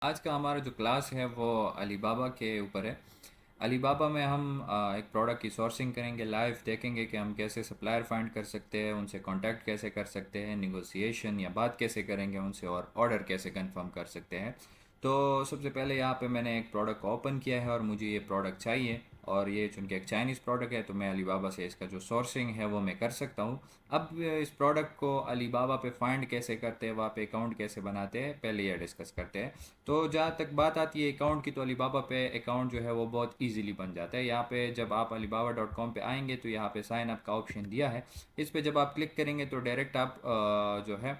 आज का हमारा जो क्लास है वो अलीबाबा के ऊपर है। अलीबाबा में हम एक प्रोडक्ट की सोर्सिंग करेंगे, लाइव देखेंगे कि हम कैसे सप्लायर फाइंड कर सकते हैं, उनसे कांटेक्ट कैसे कर सकते हैं, निगोशिएशन या बात कैसे करेंगे उनसे, और ऑर्डर कैसे कंफर्म कर सकते हैं। तो सबसे पहले यहाँ पे मैंने एक प्रोडक्ट ओपन किया है और मुझे ये प्रोडक्ट चाहिए, और ये चूंकि एक चाइनीज़ प्रोडक्ट है तो मैं अलीबाबा से इसका जो सोर्सिंग है वो मैं कर सकता हूँ। अब इस प्रोडक्ट को अलीबाबा पे फाइंड कैसे करते हैं, वहाँ पे अकाउंट कैसे बनाते हैं, पहले ये डिस्कस करते हैं। तो जहाँ तक बात आती है अकाउंट की, तो अलीबाबा पे अकाउंट जो है वो बहुत इजीली बन जाता है। यहाँ पे जब आप alibaba.com पे आएंगे तो यहाँ पे साइन अप का ऑप्शन दिया है। इस पे जब आप क्लिक करेंगे तो डायरेक्ट आप जो है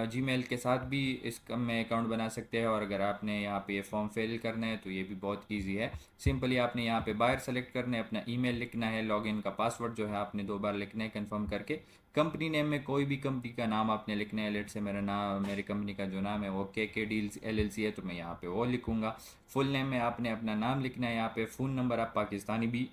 जीमेल के साथ भी इस में अकाउंट बना सकते हैं, और अगर आपने यहाँ पे ये फॉर्म फिल करना है तो ये भी बहुत इजी है। सिंपली आपने यहाँ पे बायर सेलेक्ट करना है, अपना ईमेल लिखना है, लॉगिन का पासवर्ड जो है आपने 2 बार लिखना है कंफर्म करके। कंपनी नेम में कोई भी कंपनी का नाम आपने लिखना है। लेट से मेरा नाम, मेरी कंपनी का जो नाम है वो के डील्स LLC है, तो मैं यहाँ पे वो लिखूंगा। फुल नेम में आपने अपना नाम लिखना है। यहाँ पे फ़ोन नंबर आप पाकिस्तानी भी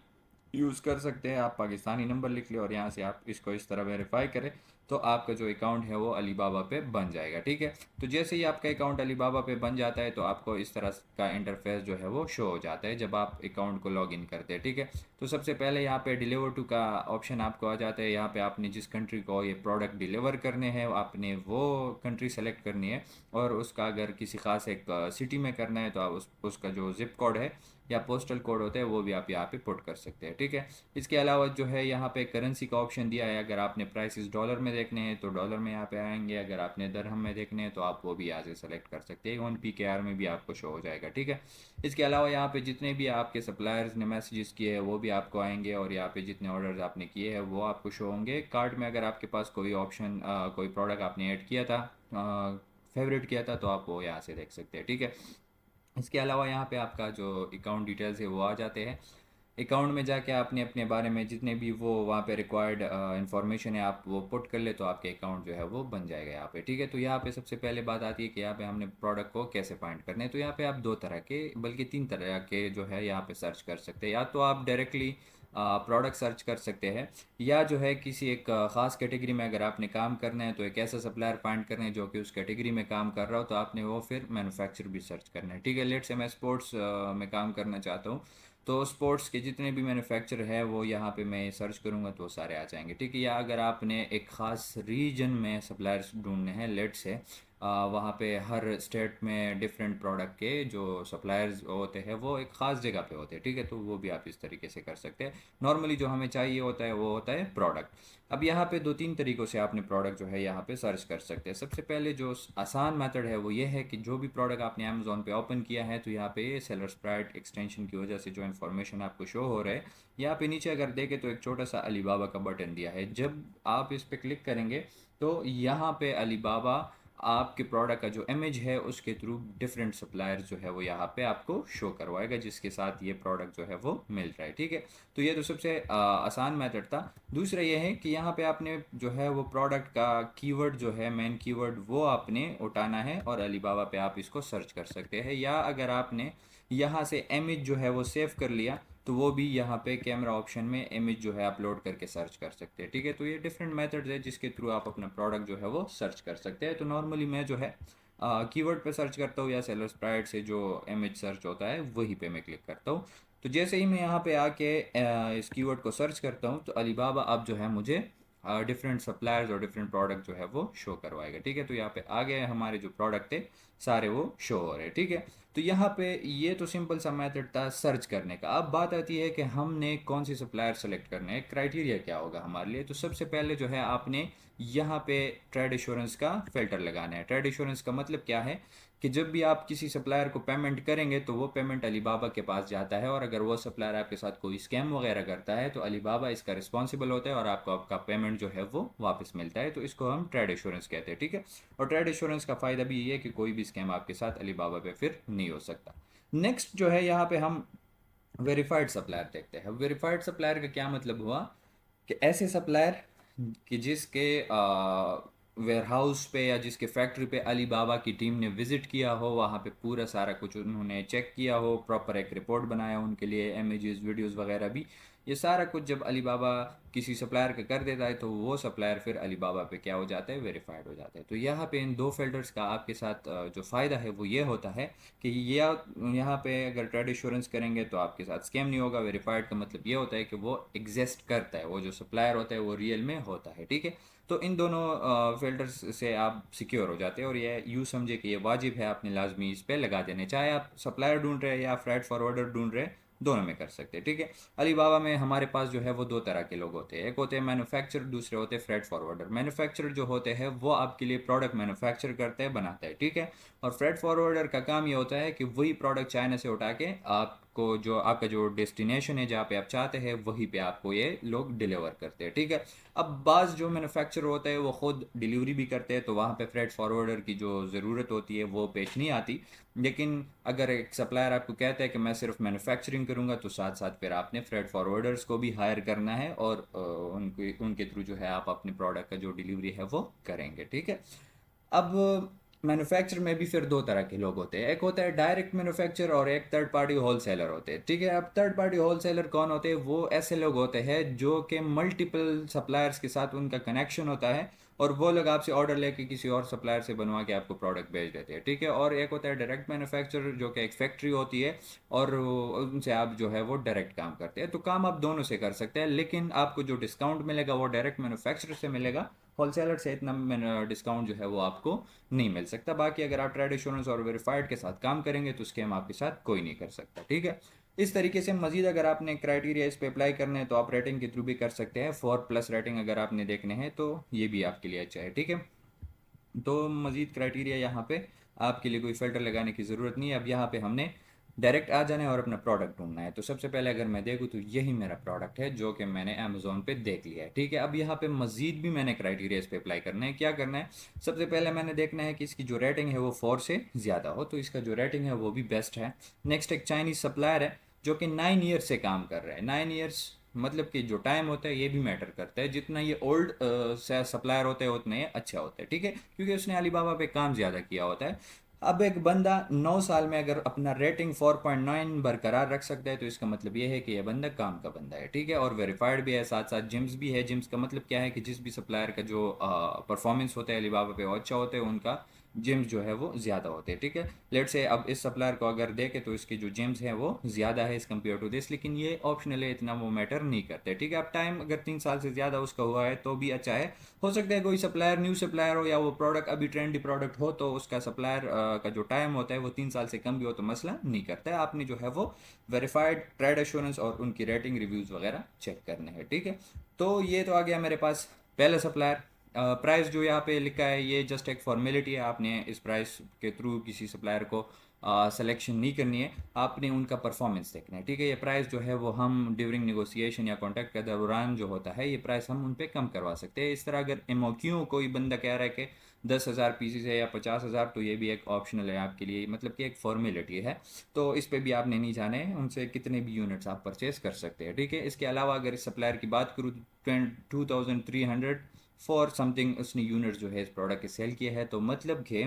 यूज़ कर सकते हैं, आप पाकिस्तानी नंबर लिख लें और यहाँ से आप इसको इस तरह वेरीफाई करें तो आपका जो अकाउंट है वो अलीबाबा पे बन जाएगा। ठीक है। तो जैसे ही आपका अकाउंट अलीबाबा पे बन जाता है तो आपको इस तरह का इंटरफेस जो है वो शो हो जाता है जब आप अकाउंट को लॉग इन करते हैं। ठीक है। तो सबसे पहले यहाँ पे डिलीवर टू का ऑप्शन आपको आ जाता है। यहाँ पे आपने जिस कंट्री को ये प्रोडक्ट डिलीवर करने हैं आपने वो कंट्री सेलेक्ट करनी है, और उसका अगर किसी खास एक सिटी में करना है तो आप उसका जो जिप कोड है या पोस्टल कोड होता है वो भी आप यहाँ पे पुट कर सकते हैं। ठीक है। इसके अलावा जो है यहाँ पे करेंसी का ऑप्शन दिया है। अगर आपने प्राइसेस डॉलर में देखने हैं तो डॉलर में यहाँ पे आएंगे, अगर आपने दरहम में देखने हैं तो आप वो भी यहाँ से सेलेक्ट कर सकते हैं। OnePKR में भी आपको शो हो जाएगा। ठीक है। इसके अलावा यहाँ पे जितने भी आपके सप्लायर्स ने मैसेजेस किए हैं वो भी आपको आएंगे, और यहाँ पे जितने ऑर्डर्स आपने किए हैं वो आपको शो होंगे। कार्ट में अगर आपके पास कोई ऑप्शन कोई प्रोडक्ट आपने ऐड किया था, फेवरेट किया था, तो आप वो यहाँ से देख सकते हैं। ठीक है। इसके अलावा यहाँ पे आपका जो अकाउंट डिटेल्स है वो आ जाते हैं। अकाउंट में जाके आपने अपने बारे में जितने भी वो वहाँ पे रिक्वायर्ड इन्फॉर्मेशन है आप वो पुट कर ले तो आपके अकाउंट जो है वो बन जाएगा यहाँ पे। ठीक है। तो यहाँ पे सबसे पहले बात आती है कि यहाँ पे हमने प्रोडक्ट को कैसे फाइंड करने हैं। तो यहाँ पे आप 2 तरह के, बल्कि 3 तरह के जो है यहाँ पे सर्च कर सकते हैं। या तो आप डायरेक्टली प्रोडक्ट सर्च कर सकते हैं, या जो है किसी एक ख़ास कैटेगरी में अगर आपने काम करना है तो एक ऐसा सप्लायर फाइंड करना है जो कि उस कैटेगरी में काम कर रहा हो, तो आपने वो फिर मैन्युफैक्चर भी सर्च करना है। ठीक है। लेट से मैं स्पोर्ट्स में काम करना चाहता हूँ, तो स्पोर्ट्स के जितने भी मैन्युफैक्चर है वो यहाँ पे मैं सर्च करूँगा तो सारे आ जाएंगे। ठीक है। या अगर आपने एक ख़ास रीजन में सप्लायर्स ढूंढने हैं, लेट से वहाँ पे हर स्टेट में डिफरेंट प्रोडक्ट के जो सप्लायर्स होते हैं वो एक ख़ास जगह पे होते हैं। ठीक है। तो वो भी आप इस तरीके से कर सकते हैं। नॉर्मली जो हमें चाहिए होता है वो होता है प्रोडक्ट। अब यहाँ पे 2-3 तरीक़ों से आपने प्रोडक्ट जो है यहाँ पे सर्च कर सकते हैं। सबसे पहले जो आसान मेथड है वो ये है कि जो भी प्रोडक्ट आपने अमेज़ोन पे ओपन किया है तो यहाँ पे सेलर स्प्राइट एक्सटेंशन की वजह से जो इन्फॉर्मेशन आपको शो हो रहा है, यहाँ पे नीचे अगर देखें तो एक छोटा सा अलीबाबा का बटन दिया है। जब आप इस पर क्लिक करेंगे तो यहाँ पे अलीबाबा आपके प्रोडक्ट का जो इमेज है उसके थ्रू डिफरेंट सप्लायर जो है वो यहाँ पे आपको शो करवाएगा जिसके साथ ये प्रोडक्ट जो है वो मिल रहा है। ठीक है। तो ये तो सबसे आसान मेथड था। दूसरा ये है कि यहाँ पे आपने जो है वो प्रोडक्ट का कीवर्ड जो है, मेन कीवर्ड, वो आपने उठाना है और अलीबाबा पे आप इसको सर्च कर सकते हैं। या अगर आपने यहाँ से इमेज जो है वो सेव कर लिया तो वो भी यहाँ पे कैमरा ऑप्शन में इमेज जो है अपलोड करके सर्च कर सकते हैं। ठीक है। तो ये डिफरेंट मेथड्स है जिसके थ्रू आप अपना प्रोडक्ट जो है वो सर्च कर सकते हैं। तो नॉर्मली मैं जो है कीवर्ड पे सर्च करता हूँ, या सेलर स्प्राइट से जो इमेज सर्च होता है वहीं पे मैं क्लिक करता हूँ। तो जैसे ही मैं यहाँ पे आके इस कीवर्ड को सर्च करता हूँ तो अलीबाबा अब जो है मुझे डिफरेंट सप्लायर्स और डिफरेंट प्रोडक्ट जो है वो शो करवाएगा। ठीक है। तो यहाँ पे आगे हमारे जो प्रोडक्ट है सारे वो शो हो रहे हैं। ठीक है। तो यहाँ पे ये तो सिंपल सा मेथड था सर्च करने का। अब बात आती है कि हमने कौन सी सप्लायर सेलेक्ट करने हैं, क्राइटेरिया क्या होगा हमारे लिए। तो सबसे पहले जो है आपने यहाँ पे ट्रेड एश्योरेंस का फिल्टर लगाना है। ट्रेड एश्योरेंस का मतलब क्या है कि जब भी आप किसी सप्लायर को पेमेंट करेंगे तो वो पेमेंट अलीबाबा के पास जाता है, और अगर वो सप्लायर आपके साथ कोई स्कैम वगैरह करता है तो अलीबाबा इसका रिस्पॉन्सिबल होता है और आपको आपका पेमेंट जो है वो वापस मिलता है। तो इसको हम ट्रेड एश्योरेंस कहते हैं। ठीक है। और ट्रेड एश्योरेंस का फ़ायदा भी ये है कि कोई भी स्कैम आपके साथ अलीबाबा पे फिर नहीं हो सकता। नेक्स्ट जो है यहाँ पे हम वेरीफाइड सप्लायर देखते हैं। वेरीफाइड सप्लायर का क्या मतलब हुआ कि ऐसे सप्लायर कि जिसके वेयर हाउस पे या जिसके फैक्ट्री पे अली बाबा की टीम ने विज़िट किया हो, वहाँ पे पूरा सारा कुछ उन्होंने चेक किया हो, प्रॉपर एक रिपोर्ट बनाया उनके लिए, इमेजेस वीडियोस वगैरह भी, ये सारा कुछ जब अली बाबा किसी सप्लायर का कर देता है तो वो सप्लायर फिर अली बाबा पे क्या हो जाता है, वेरीफाइड हो जाता है। तो यहाँ पे इन दो फिल्टर्स का आपके साथ जो फ़ायदा है वो ये होता है कि ये यहाँ पे अगर ट्रेड इंश्योरेंस करेंगे तो आपके साथ स्कैम नहीं होगा। वेरीफाइड का मतलब ये होता है कि वो एग्जिस्ट करता है, वो जो सप्लायर होता है वो रियल में होता है, ठीक है। तो इन दोनों फिल्टर्स से आप सिक्योर हो जाते हैं, और ये यूँ समझे कि ये वाजिब है, आपने लाजमी इस पर लगा देने, चाहे आप सप्लायर ढूंढ रहे हैं या फ्रेट फॉरवर्डर ढूंढ रहे हैं, दोनों में कर सकते हैं, ठीक है। अलीबाबा में हमारे पास जो है वो दो तरह के लोग होते हैं, एक होते हैं मैन्युफैक्चरर, दूसरे होते हैं फ्रेट फॉरवर्डर। मैन्युफैक्चरर जो होते हैं वो आपके लिए प्रोडक्ट मैन्युफैक्चर करते हैं, बनाते हैं, ठीक है। और फ्रेट फॉरवर्डर का काम ये होता है कि वही प्रोडक्ट चाइना से उठा के आपको जो आपका जो डेस्टिनेशन है जहाँ पे आप चाहते हैं वहीं पे आपको ये लोग डिलीवर करते हैं, ठीक है। अब बाज़ जो मैन्युफैक्चर होते हैं वो ख़ुद डिलीवरी भी करते हैं, तो वहाँ पे फ्रेट फॉरवर्डर की जो ज़रूरत होती है वो पेश नहीं आती। लेकिन अगर एक सप्लायर आपको कहता है कि मैं सिर्फ मैन्युफैक्चरिंग करूँगा, तो साथ साथ फिर आपने फ्रेट फॉरवर्डर्स को भी हायर करना है, और उनके उनके थ्रू जो है आप अपने प्रोडक्ट का जो डिलीवरी है वो करेंगे, ठीक है। अब मैन्युफैक्चर में भी फिर दो तरह के लोग होते हैं, एक होता है डायरेक्ट मैन्युफैक्चर और एक थर्ड पार्टी होलसेलर होते हैं, ठीक है। अब थर्ड पार्टी होलसेलर कौन होते हैं? वो ऐसे लोग होते हैं जो कि मल्टीपल सप्लायर्स के साथ उनका कनेक्शन होता है, और वो लोग आपसे ऑर्डर लेके किसी और सप्लायर से बनवा के आपको प्रोडक्ट भेज देते हैं, ठीक है। और एक होता है डायरेक्ट मैन्युफैक्चर, जो कि एक फैक्ट्री होती है, और उनसे आप जो है वो डायरेक्ट काम करते हैं। तो काम आप दोनों से कर सकते हैं, लेकिन आपको जो डिस्काउंट मिलेगा वो डायरेक्ट मैन्युफैक्चर से मिलेगा, होलसेलर से इतना डिस्काउंट जो है वो आपको नहीं मिल सकता। बाकी अगर आप ट्रेड इंश्योरेंस और वेरीफाइड के साथ काम करेंगे तो स्कैम आपके साथ कोई नहीं कर सकता, ठीक है। इस तरीके से मजीद अगर आपने क्राइटेरिया इस पे अप्लाई करने हैं तो आप रेटिंग के थ्रू भी कर सकते हैं। 4+ रेटिंग अगर आपने देखने हैं तो ये भी आपके लिए अच्छा है, ठीक है। तो मजीद क्राइटेरिया यहाँ पे आपके लिए कोई फ़िल्टर लगाने की ज़रूरत नहीं है। अब यहाँ पे हमने डायरेक्ट आ जाना है और अपना प्रोडक्ट ढूंढना है। तो सबसे पहले अगर मैं देखूँ तो यही मेरा प्रोडक्ट है जो कि मैंने अमेज़ोन पे देख लिया है, ठीक है। अब यहाँ पे मज़ीद भी मैंने क्राइटेरिया इस पे अप्लाई करना है। क्या करना है? सबसे पहले मैंने देखना है कि इसकी जो रेटिंग है वो 4 से ज़्यादा हो, तो इसका जो रेटिंग है वो भी बेस्ट है। नेक्स्ट एक चाइनीज़ सप्लायर है जो कि 9 ईयर्स से काम कर रहा है। 9 ईयर्स मतलब कि जो टाइम होता है ये भी मैटर करता है, जितना ये ओल्ड सप्लायर होते हैं उतने ये अच्छे होते हैं, ठीक है, क्योंकि उसने अलीबाबा पे काम ज़्यादा किया होता है। अब एक बंदा 9 साल में अगर अपना रेटिंग 4.9 बरकरार रख सकता है तो इसका मतलब ये है कि यह बंदा काम का बंदा है, ठीक है। और वेरीफाइड भी है, साथ साथ जिम्स भी है। जिम्स का मतलब क्या है कि जिस भी सप्लायर का जो परफॉर्मेंस होता है अलीबाबा पे वो अच्छा होता है, उनका जिम्स जो है वो ज़्यादा होते हैं, ठीक है। लेट से अब इस सप्लायर को अगर देखें तो इसके जो जिम्स हैं वो ज़्यादा है इस कम्पेयर टू दिस, लेकिन ये ऑप्शनल है, इतना वो मैटर नहीं करते, ठीक है। अब टाइम अगर 3 साल से ज़्यादा उसका हुआ है तो भी अच्छा है। हो सकता है कोई सप्लायर न्यू सप्लायर हो या वो प्रोडक्ट अभी ट्रेंडी प्रोडक्ट हो, तो उसका सप्लायर का जो टाइम होता है वो 3 साल से कम भी हो तो मसला नहीं करता है। आपने जो है वो वेरीफाइड ट्रेड एश्योरेंस और उनकी रेटिंग रिव्यूज़ वगैरह चेक करने हैं, ठीक है। तो ये तो आ गया मेरे पास पहला सप्लायर। प्राइस जो यहाँ पे लिखा है ये जस्ट एक फॉर्मेलिटी है, आपने इस प्राइस के थ्रू किसी सप्लायर को सिलेक्शन नहीं करनी है, आपने उनका परफॉर्मेंस देखना है, ठीक है। ये प्राइस जो है वो हम ड्यूरिंग नेगोशिएशन या कॉन्ट्रैक्ट के दौरान जो होता है ये प्राइस हम उन पर कम करवा सकते हैं। इस तरह अगर एमओक्यू कोई बंदा कह रहा है कि 10,000 पीसीस है या 50,000, तो ये भी एक ऑप्शनल है आपके लिए, मतलब कि एक फॉर्मेलिटी है। तो इस पर भी आपने नहीं जाना है, उनसे कितने भी यूनिट्स आप परचेज कर सकते हैं, ठीक है। इसके अलावा अगर इस सप्लायर की बात करूँ, 2300 फॉर समथिंग उसने यूनिट जो है इस प्रोडक्ट के सेल किया है, तो मतलब कि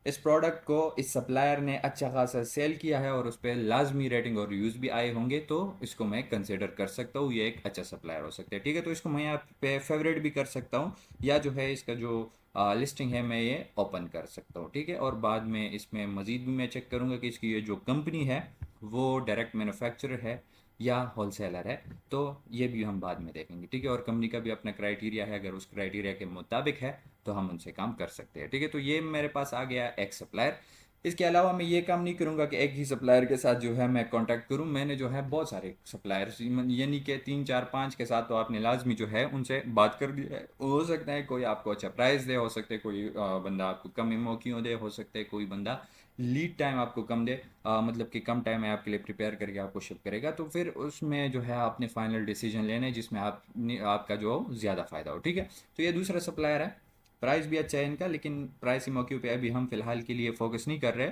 इस प्रोडक्ट को इस सप्लायर ने अच्छा खासा सेल किया है और उस पर लाजमी रेटिंग और रिव्यूज़ भी आए होंगे, तो इसको मैं कंसिडर कर सकता हूँ, ये एक अच्छा सप्लायर हो सकता है, ठीक है। तो इसको मैं यहाँ पे फेवरेट भी कर सकता हूँ, या जो है इसका जो लिस्टिंग है मैं ये ओपन कर सकता हूँ, ठीक है। और बाद में इसमें मज़ीद भी मैं चेक करूँगा कि इसकी ये जो कंपनी है वो डायरेक्ट मैन्युफैक्चरर है या होलसेलर है, तो ये भी हम बाद में देखेंगे, ठीक है। और कंपनी का भी अपना क्राइटेरिया है, अगर उस क्राइटेरिया के मुताबिक है तो हम उनसे काम कर सकते हैं, ठीक है। तो ये मेरे पास आ गया एक सप्लायर। इसके अलावा मैं ये काम नहीं करूँगा कि एक ही सप्लायर के साथ जो है मैं कांटेक्ट करूँ। मैंने जो है बहुत सारे सप्लायर्स, यानी कि 3 4 5 के साथ तो आपने लाजमी जो है उनसे बात कर दी है। हो सकता है कोई आपको अच्छा प्राइस दे, हो सकता है कोई बंदा आपको कम एमओक्यू दे, हो सकता है कोई बंदा लीड टाइम आपको कम दे, मतलब कि कम टाइम में आपके लिए प्रिपेयर करके आपको शिप करेगा। तो फिर उसमें जो है आपने फाइनल डिसीजन लेना है जिसमें आपका जो ज़्यादा फ़ायदा हो, ठीक है। तो ये दूसरा सप्लायर है। प्राइस भी अच्छा है इनका, लेकिन प्राइस मौके पे अभी हम फ़िलहाल के लिए फोकस नहीं कर रहे।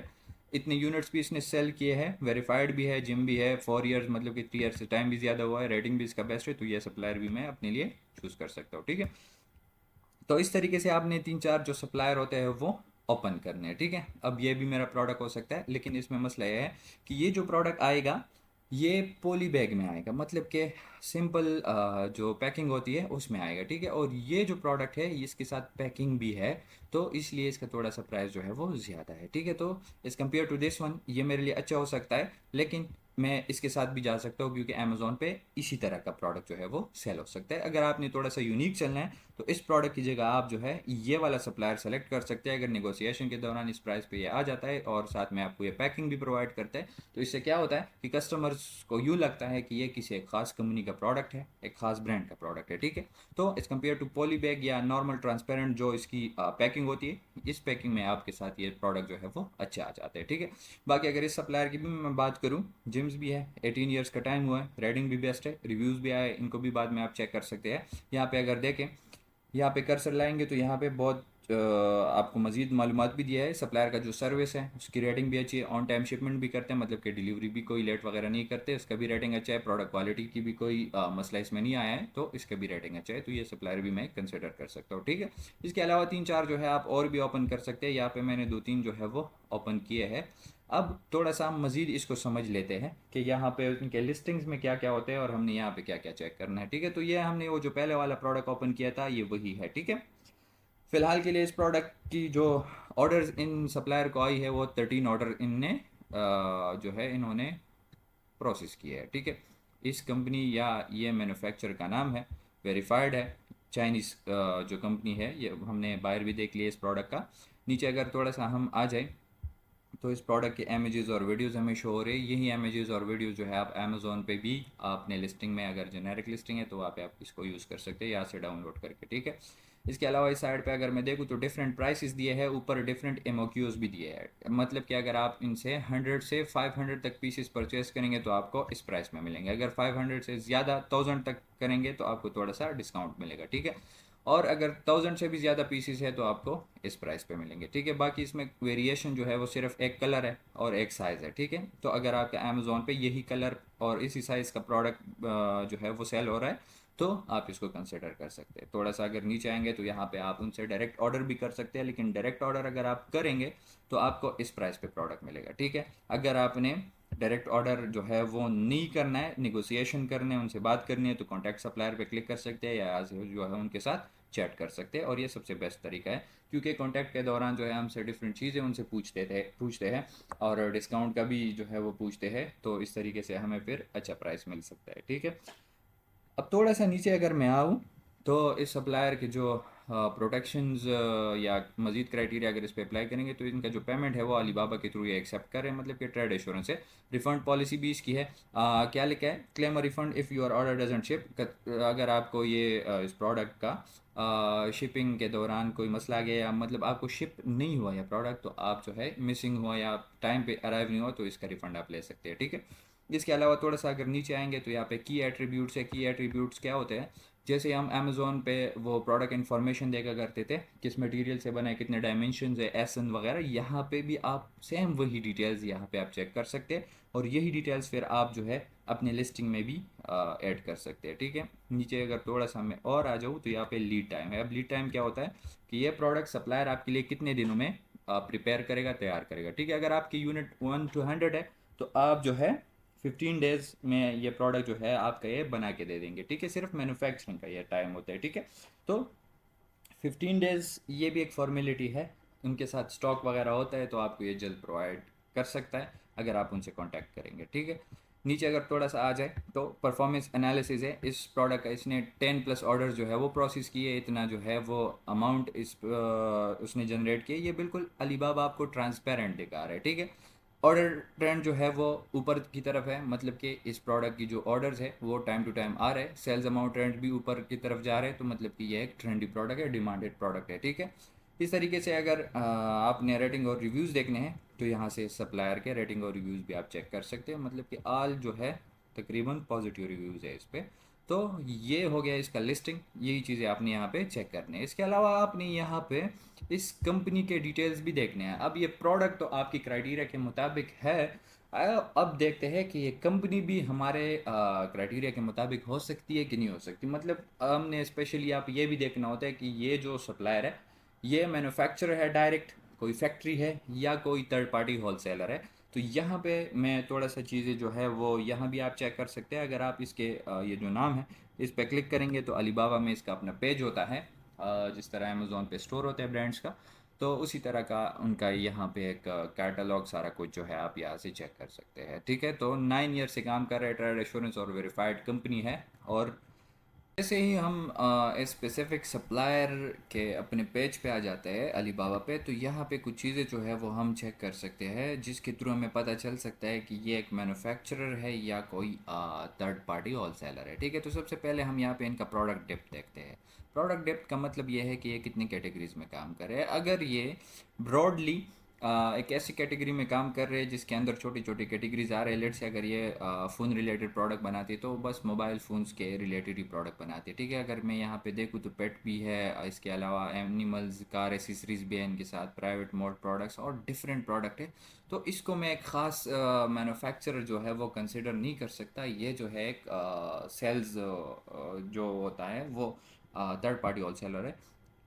इतने यूनिट्स भी इसने सेल किए हैं, वेरीफाइड भी है, जिम भी है, 4 ईयर्स मतलब कि 3 ईयर से टाइम भी ज़्यादा हुआ है, रेटिंग भी इसका बेस्ट है, तो ये सप्लायर भी मैं अपने लिए चूज़ कर सकता हूँ, ठीक है। तो इस तरीके से आपने 3-4 जो सप्लायर होते हैं वो ओपन करने हैं, ठीक है। अब ये भी मेरा प्रोडक्ट हो सकता है, लेकिन इसमें मसला ये है कि ये जो प्रोडक्ट आएगा ये पॉली बैग में आएगा, मतलब कि सिंपल जो पैकिंग होती है उसमें आएगा, ठीक है। और ये जो प्रोडक्ट है इसके साथ पैकिंग भी है, तो इसलिए इसका थोड़ा सा प्राइस जो है वो ज़्यादा है, ठीक है। तो as compare to this one ये मेरे लिए अच्छा हो सकता है, लेकिन मैं इसके साथ भी जा सकता हूँ क्योंकि अमेज़ोन पे इसी तरह का प्रोडक्ट जो है वो सेल हो सकता है। अगर आपने थोड़ा सा यूनिक चलना है तो इस प्रोडक्ट की जगह आप जो है ये वाला सप्लायर सेलेक्ट कर सकते हैं। अगर नेगोशिएशन के दौरान इस प्राइस पे ये आ जाता है और साथ में आपको ये पैकिंग भी प्रोवाइड करता है, तो इससे क्या होता है कि कस्टमर्स को यूँ लगता है कि ये किसी एक खास कंपनी का प्रोडक्ट है, एक खास ब्रांड का प्रोडक्ट है, ठीक है। तो as compare to poly bag या नॉर्मल ट्रांसपेरेंट जो इसकी पैकिंग होती है, इस पैकिंग में आपके साथ ये प्रोडक्ट जो है वो अच्छे आ जाते हैं, ठीक है। बाकी अगर इस सप्लायर की भी मैं बात करूँ, जिम्स भी है, 18 ईयर्स का टाइम हुआ है, रेटिंग भी बेस्ट है, रिव्यूज़ भी आए, इनको भी बाद में आप चेक कर सकते हैं। यहाँ पे अगर देखें, यहाँ पे कर्सर लाएंगे तो यहाँ पे बहुत आपको मज़ीद मालूमात भी दिया है। सप्लायर का जो सर्विस है उसकी रेटिंग भी अच्छी है, ऑन टाइम शिपमेंट भी करते हैं, मतलब कि डिलीवरी भी कोई लेट वगैरह नहीं करते, इसका भी रेटिंग अच्छा है। प्रोडक्ट क्वालिटी की भी कोई मसला इसमें नहीं आया है, तो इसका भी रेटिंग अच्छा है, तो ये सप्लायर भी मैं कंसिडर कर सकता हूँ, ठीक है। इसके अलावा 3-4 जो है आप और भी ओपन कर सकते हैं, यहाँ पे मैंने 2-3 जो है वो ओपन किए हैं। अब थोड़ा सा हम मज़ीद इसको समझ लेते हैं कि यहाँ पे उनके लिस्टिंग्स में क्या क्या होते हैं और हमने यहाँ पे क्या क्या चेक करना है, ठीक है। तो ये हमने वो जो पहले वाला प्रोडक्ट ओपन किया था ये वही है, ठीक है। फिलहाल के लिए इस प्रोडक्ट की जो ऑर्डर्स इन सप्लायर को आई है वो 13 ऑर्डर इनने जो है इन्होंने प्रोसेस किया है, ठीक है। इस कंपनी या ये मैन्युफैक्चर का नाम है, वेरीफाइड है, चाइनीज़ जो कंपनी है, ये हमने बाहर भी देख लिया इस प्रोडक्ट का। नीचे अगर थोड़ा सा हम आ जाए तो इस प्रोडक्ट के इमेजेस और वीडियोस हमें शो हो रहे हैं। यही इमेजेस और वीडियोस जो है आप अमेज़ोन पे भी अपने लिस्टिंग में, अगर जेनेरिक लिस्टिंग है तो वहाँ पे आप इसको यूज़ कर सकते हैं यहाँ से डाउनलोड करके, ठीक है। इसके अलावा इस साइड पे अगर मैं देखूँ तो डिफरेंट प्राइसेस दिए हैं, ऊपर डिफरेंट एमओक्यूज़ भी दिए हैं, मतलब कि अगर आप इनसे 100 से 500 तक पीसेस परचेस करेंगे तो आपको इस प्राइस में मिलेंगे। अगर 500 से ज़्यादा 1000 तक करेंगे तो आपको थोड़ा सा डिस्काउंट मिलेगा, ठीक है। और अगर 1000 से भी ज़्यादा पीसीस है तो आपको इस प्राइस पे मिलेंगे, ठीक है। बाकी इसमें वेरिएशन जो है वो सिर्फ एक कलर है और एक साइज़ है, ठीक है। तो अगर आपके अमेज़ोन पे यही कलर और इसी साइज़ का प्रोडक्ट जो है वो सेल हो रहा है तो आप इसको कंसिडर कर सकते हैं। थोड़ा सा अगर नीचे आएंगे तो यहाँ पे आप उनसे डायरेक्ट ऑर्डर भी कर सकते हैं, लेकिन डायरेक्ट ऑर्डर अगर आप करेंगे तो आपको इस प्राइस पे प्रोडक्ट मिलेगा, ठीक है। अगर आपने डायरेक्ट ऑर्डर जो है वो नहीं करना है, निगोशिएशन करने, उनसे बात करनी है, तो कॉन्टैक्ट सप्लायर पे क्लिक कर सकते हैं या जो है उनके साथ चैट कर सकते हैं, और ये सबसे बेस्ट तरीका है क्योंकि कॉन्टैक्ट के दौरान जो है हमसे डिफरेंट चीज़ें उनसे पूछते हैं और डिस्काउंट का भी जो है वो पूछते हैं, तो इस तरीके से हमें फिर अच्छा प्राइस मिल सकता है, ठीक है। अब थोड़ा सा नीचे अगर मैं आऊँ तो इस सप्लायर के जो प्रोटेक्शंस या मज़ीद क्राइटेरिया अगर इस पे अप्लाई करेंगे तो इनका जो पेमेंट है वो अलीबाबा के थ्रू ये एक्सेप्ट करें, मतलब कि ट्रेड एश्योरेंस है। रिफ़ंड पॉलिसी भी इसकी है, क्या लिखा है, claim a refund if your order doesn't ship. अगर आपको ये इस प्रोडक्ट का शिपिंग के दौरान कोई मसला आ गया या मतलब आपको शिप नहीं हुआ या प्रोडक्ट, तो आप जो है मिसिंग हुआ या टाइम पे अराइव नहीं हुआ तो इसका रिफ़ंड आप ले सकते हैं, ठीक है। इसके अलावा थोड़ा सा अगर नीचे आएंगे तो यहाँ पे की एट्रीब्यूट्स है। की एट्रीब्यूट्स क्या होते हैं, जैसे हम अमेज़ोन पे वो प्रोडक्ट इन्फॉर्मेशन देखा करते थे, किस मटेरियल से बना है, कितने डायमेंशन है, एसन वगैरह, यहाँ पे भी आप सेम वही डिटेल्स यहाँ पे आप चेक कर सकते हैं, और यही डिटेल्स फिर आप जो है अपने लिस्टिंग में भी ऐड कर सकते हैं, ठीक है। नीचे अगर थोड़ा सा मैं और आ जाऊँ तो यहाँ पे लीड टाइम है। अब लीड टाइम क्या होता है कि ये प्रोडक्ट सप्लायर आपके लिए कितने दिनों में प्रिपेयर करेगा, तैयार करेगा, ठीक है। अगर आपकी यूनिट 1 to 100 है तो आप जो है 15 डेज में ये प्रोडक्ट जो है आपका ये बना के दे देंगे, ठीक है। सिर्फ मैन्युफैक्चरिंग का ये टाइम होता है, ठीक है। तो 15 डेज ये भी एक फॉर्मेलिटी है, उनके साथ स्टॉक वगैरह होता है तो आपको ये जल्द प्रोवाइड कर सकता है अगर आप उनसे कांटेक्ट करेंगे, ठीक है। नीचे अगर थोड़ा सा आ जाए तो परफॉर्मेंस एनालिसिस है इस प्रोडक्ट का, इसने 10+ ऑर्डर जो है वो प्रोसेस किए, इतना जो है वो अमाउंट इस उसने जनरेट किए। ये बिल्कुल अलीबाबा आपको ट्रांसपेरेंट दिखा रहा है, ठीक है। ऑर्डर ट्रेंड जो है वो ऊपर की तरफ है, मतलब कि इस प्रोडक्ट की जो ऑर्डर्स है वो टाइम टू टाइम आ रहे हैं। सेल्स अमाउंट ट्रेंड भी ऊपर की तरफ जा रहे हैं, तो मतलब कि ये एक ट्रेंडी प्रोडक्ट है, डिमांडेड प्रोडक्ट है, ठीक है। इस तरीके से अगर आपने रेटिंग और रिव्यूज़ देखने हैं तो यहाँ से सप्लायर के रेटिंग और रिव्यूज़ भी आप चेक कर सकते हैं, मतलब कि आल जो है तकरीबन पॉजिटिव रिव्यूज़ है इस पर। तो ये हो गया इसका लिस्टिंग, यही चीज़ें आपने यहाँ पे चेक करनी है। इसके अलावा आपने यहाँ पे इस कंपनी के डिटेल्स भी देखने हैं। अब ये प्रोडक्ट तो आपकी क्राइटेरिया के मुताबिक है। अब देखते हैं कि ये कंपनी भी हमारे क्राइटेरिया के मुताबिक हो सकती है कि नहीं हो सकती। मतलब हमने स्पेशली आप ये भी देखना होता है कि ये जो सप्लायर है ये मैन्युफैक्चरर है डायरेक्ट, कोई फैक्ट्री है, या कोई थर्ड पार्टी होलसेलर है। तो यहाँ पे मैं थोड़ा सा चीज़ें जो है वो यहाँ भी आप चेक कर सकते हैं। अगर आप इसके ये जो नाम है इस पर क्लिक करेंगे तो अलीबाबा में इसका अपना पेज होता है, जिस तरह अमेज़ोन पे स्टोर होते हैं ब्रांड्स का, तो उसी तरह का उनका यहाँ पे एक कैटलॉग सारा कुछ जो है आप यहाँ से चेक कर सकते हैं। ठीक है, तो 9 ईयर से काम कर रहे हैं, ट्रेड एश्योरेंस और वेरीफाइड कंपनी है। और जैसे ही हम इस स्पेसिफिक सप्लायर के अपने पेज पे आ जाते हैं अलीबाबा पे, तो यहाँ पे कुछ चीज़ें जो है वो हम चेक कर सकते हैं जिसके थ्रू हमें पता चल सकता है कि ये एक मैन्युफैक्चरर है या कोई थर्ड पार्टी होलसेलर है। ठीक है, तो सबसे पहले हम यहाँ पे इनका प्रोडक्ट डेप्थ देखते हैं। प्रोडक्ट डेप्थ का मतलब ये है कि ये कितनी कैटेगरीज में काम कर रहे हैं। अगर ये ब्रॉडली एक ऐसी कैटेगरी में काम कर रहे हैं जिसके अंदर छोटी छोटी कैटेगरीज आ रहे हैं, लेट से अगर ये फ़ोन रिलेटेड प्रोडक्ट बनाती है तो बस मोबाइल फ़ोन्स के रिलेटेड ही प्रोडक्ट बनाती है। ठीक है, अगर मैं यहाँ पे देखूँ तो पेट भी है, इसके अलावा एनिमल्स, कार एसेसरीज भी है इनके साथ, प्राइवेट मोड प्रोडक्ट्स और डिफरेंट प्रोडक्ट है। तो इसको मैं एक ख़ास मैन्युफैक्चरर जो है वो कंसिडर नहीं कर सकता। ये जो है एक सेल्स जो होता है वो थर्ड पार्टी होलसेलर है,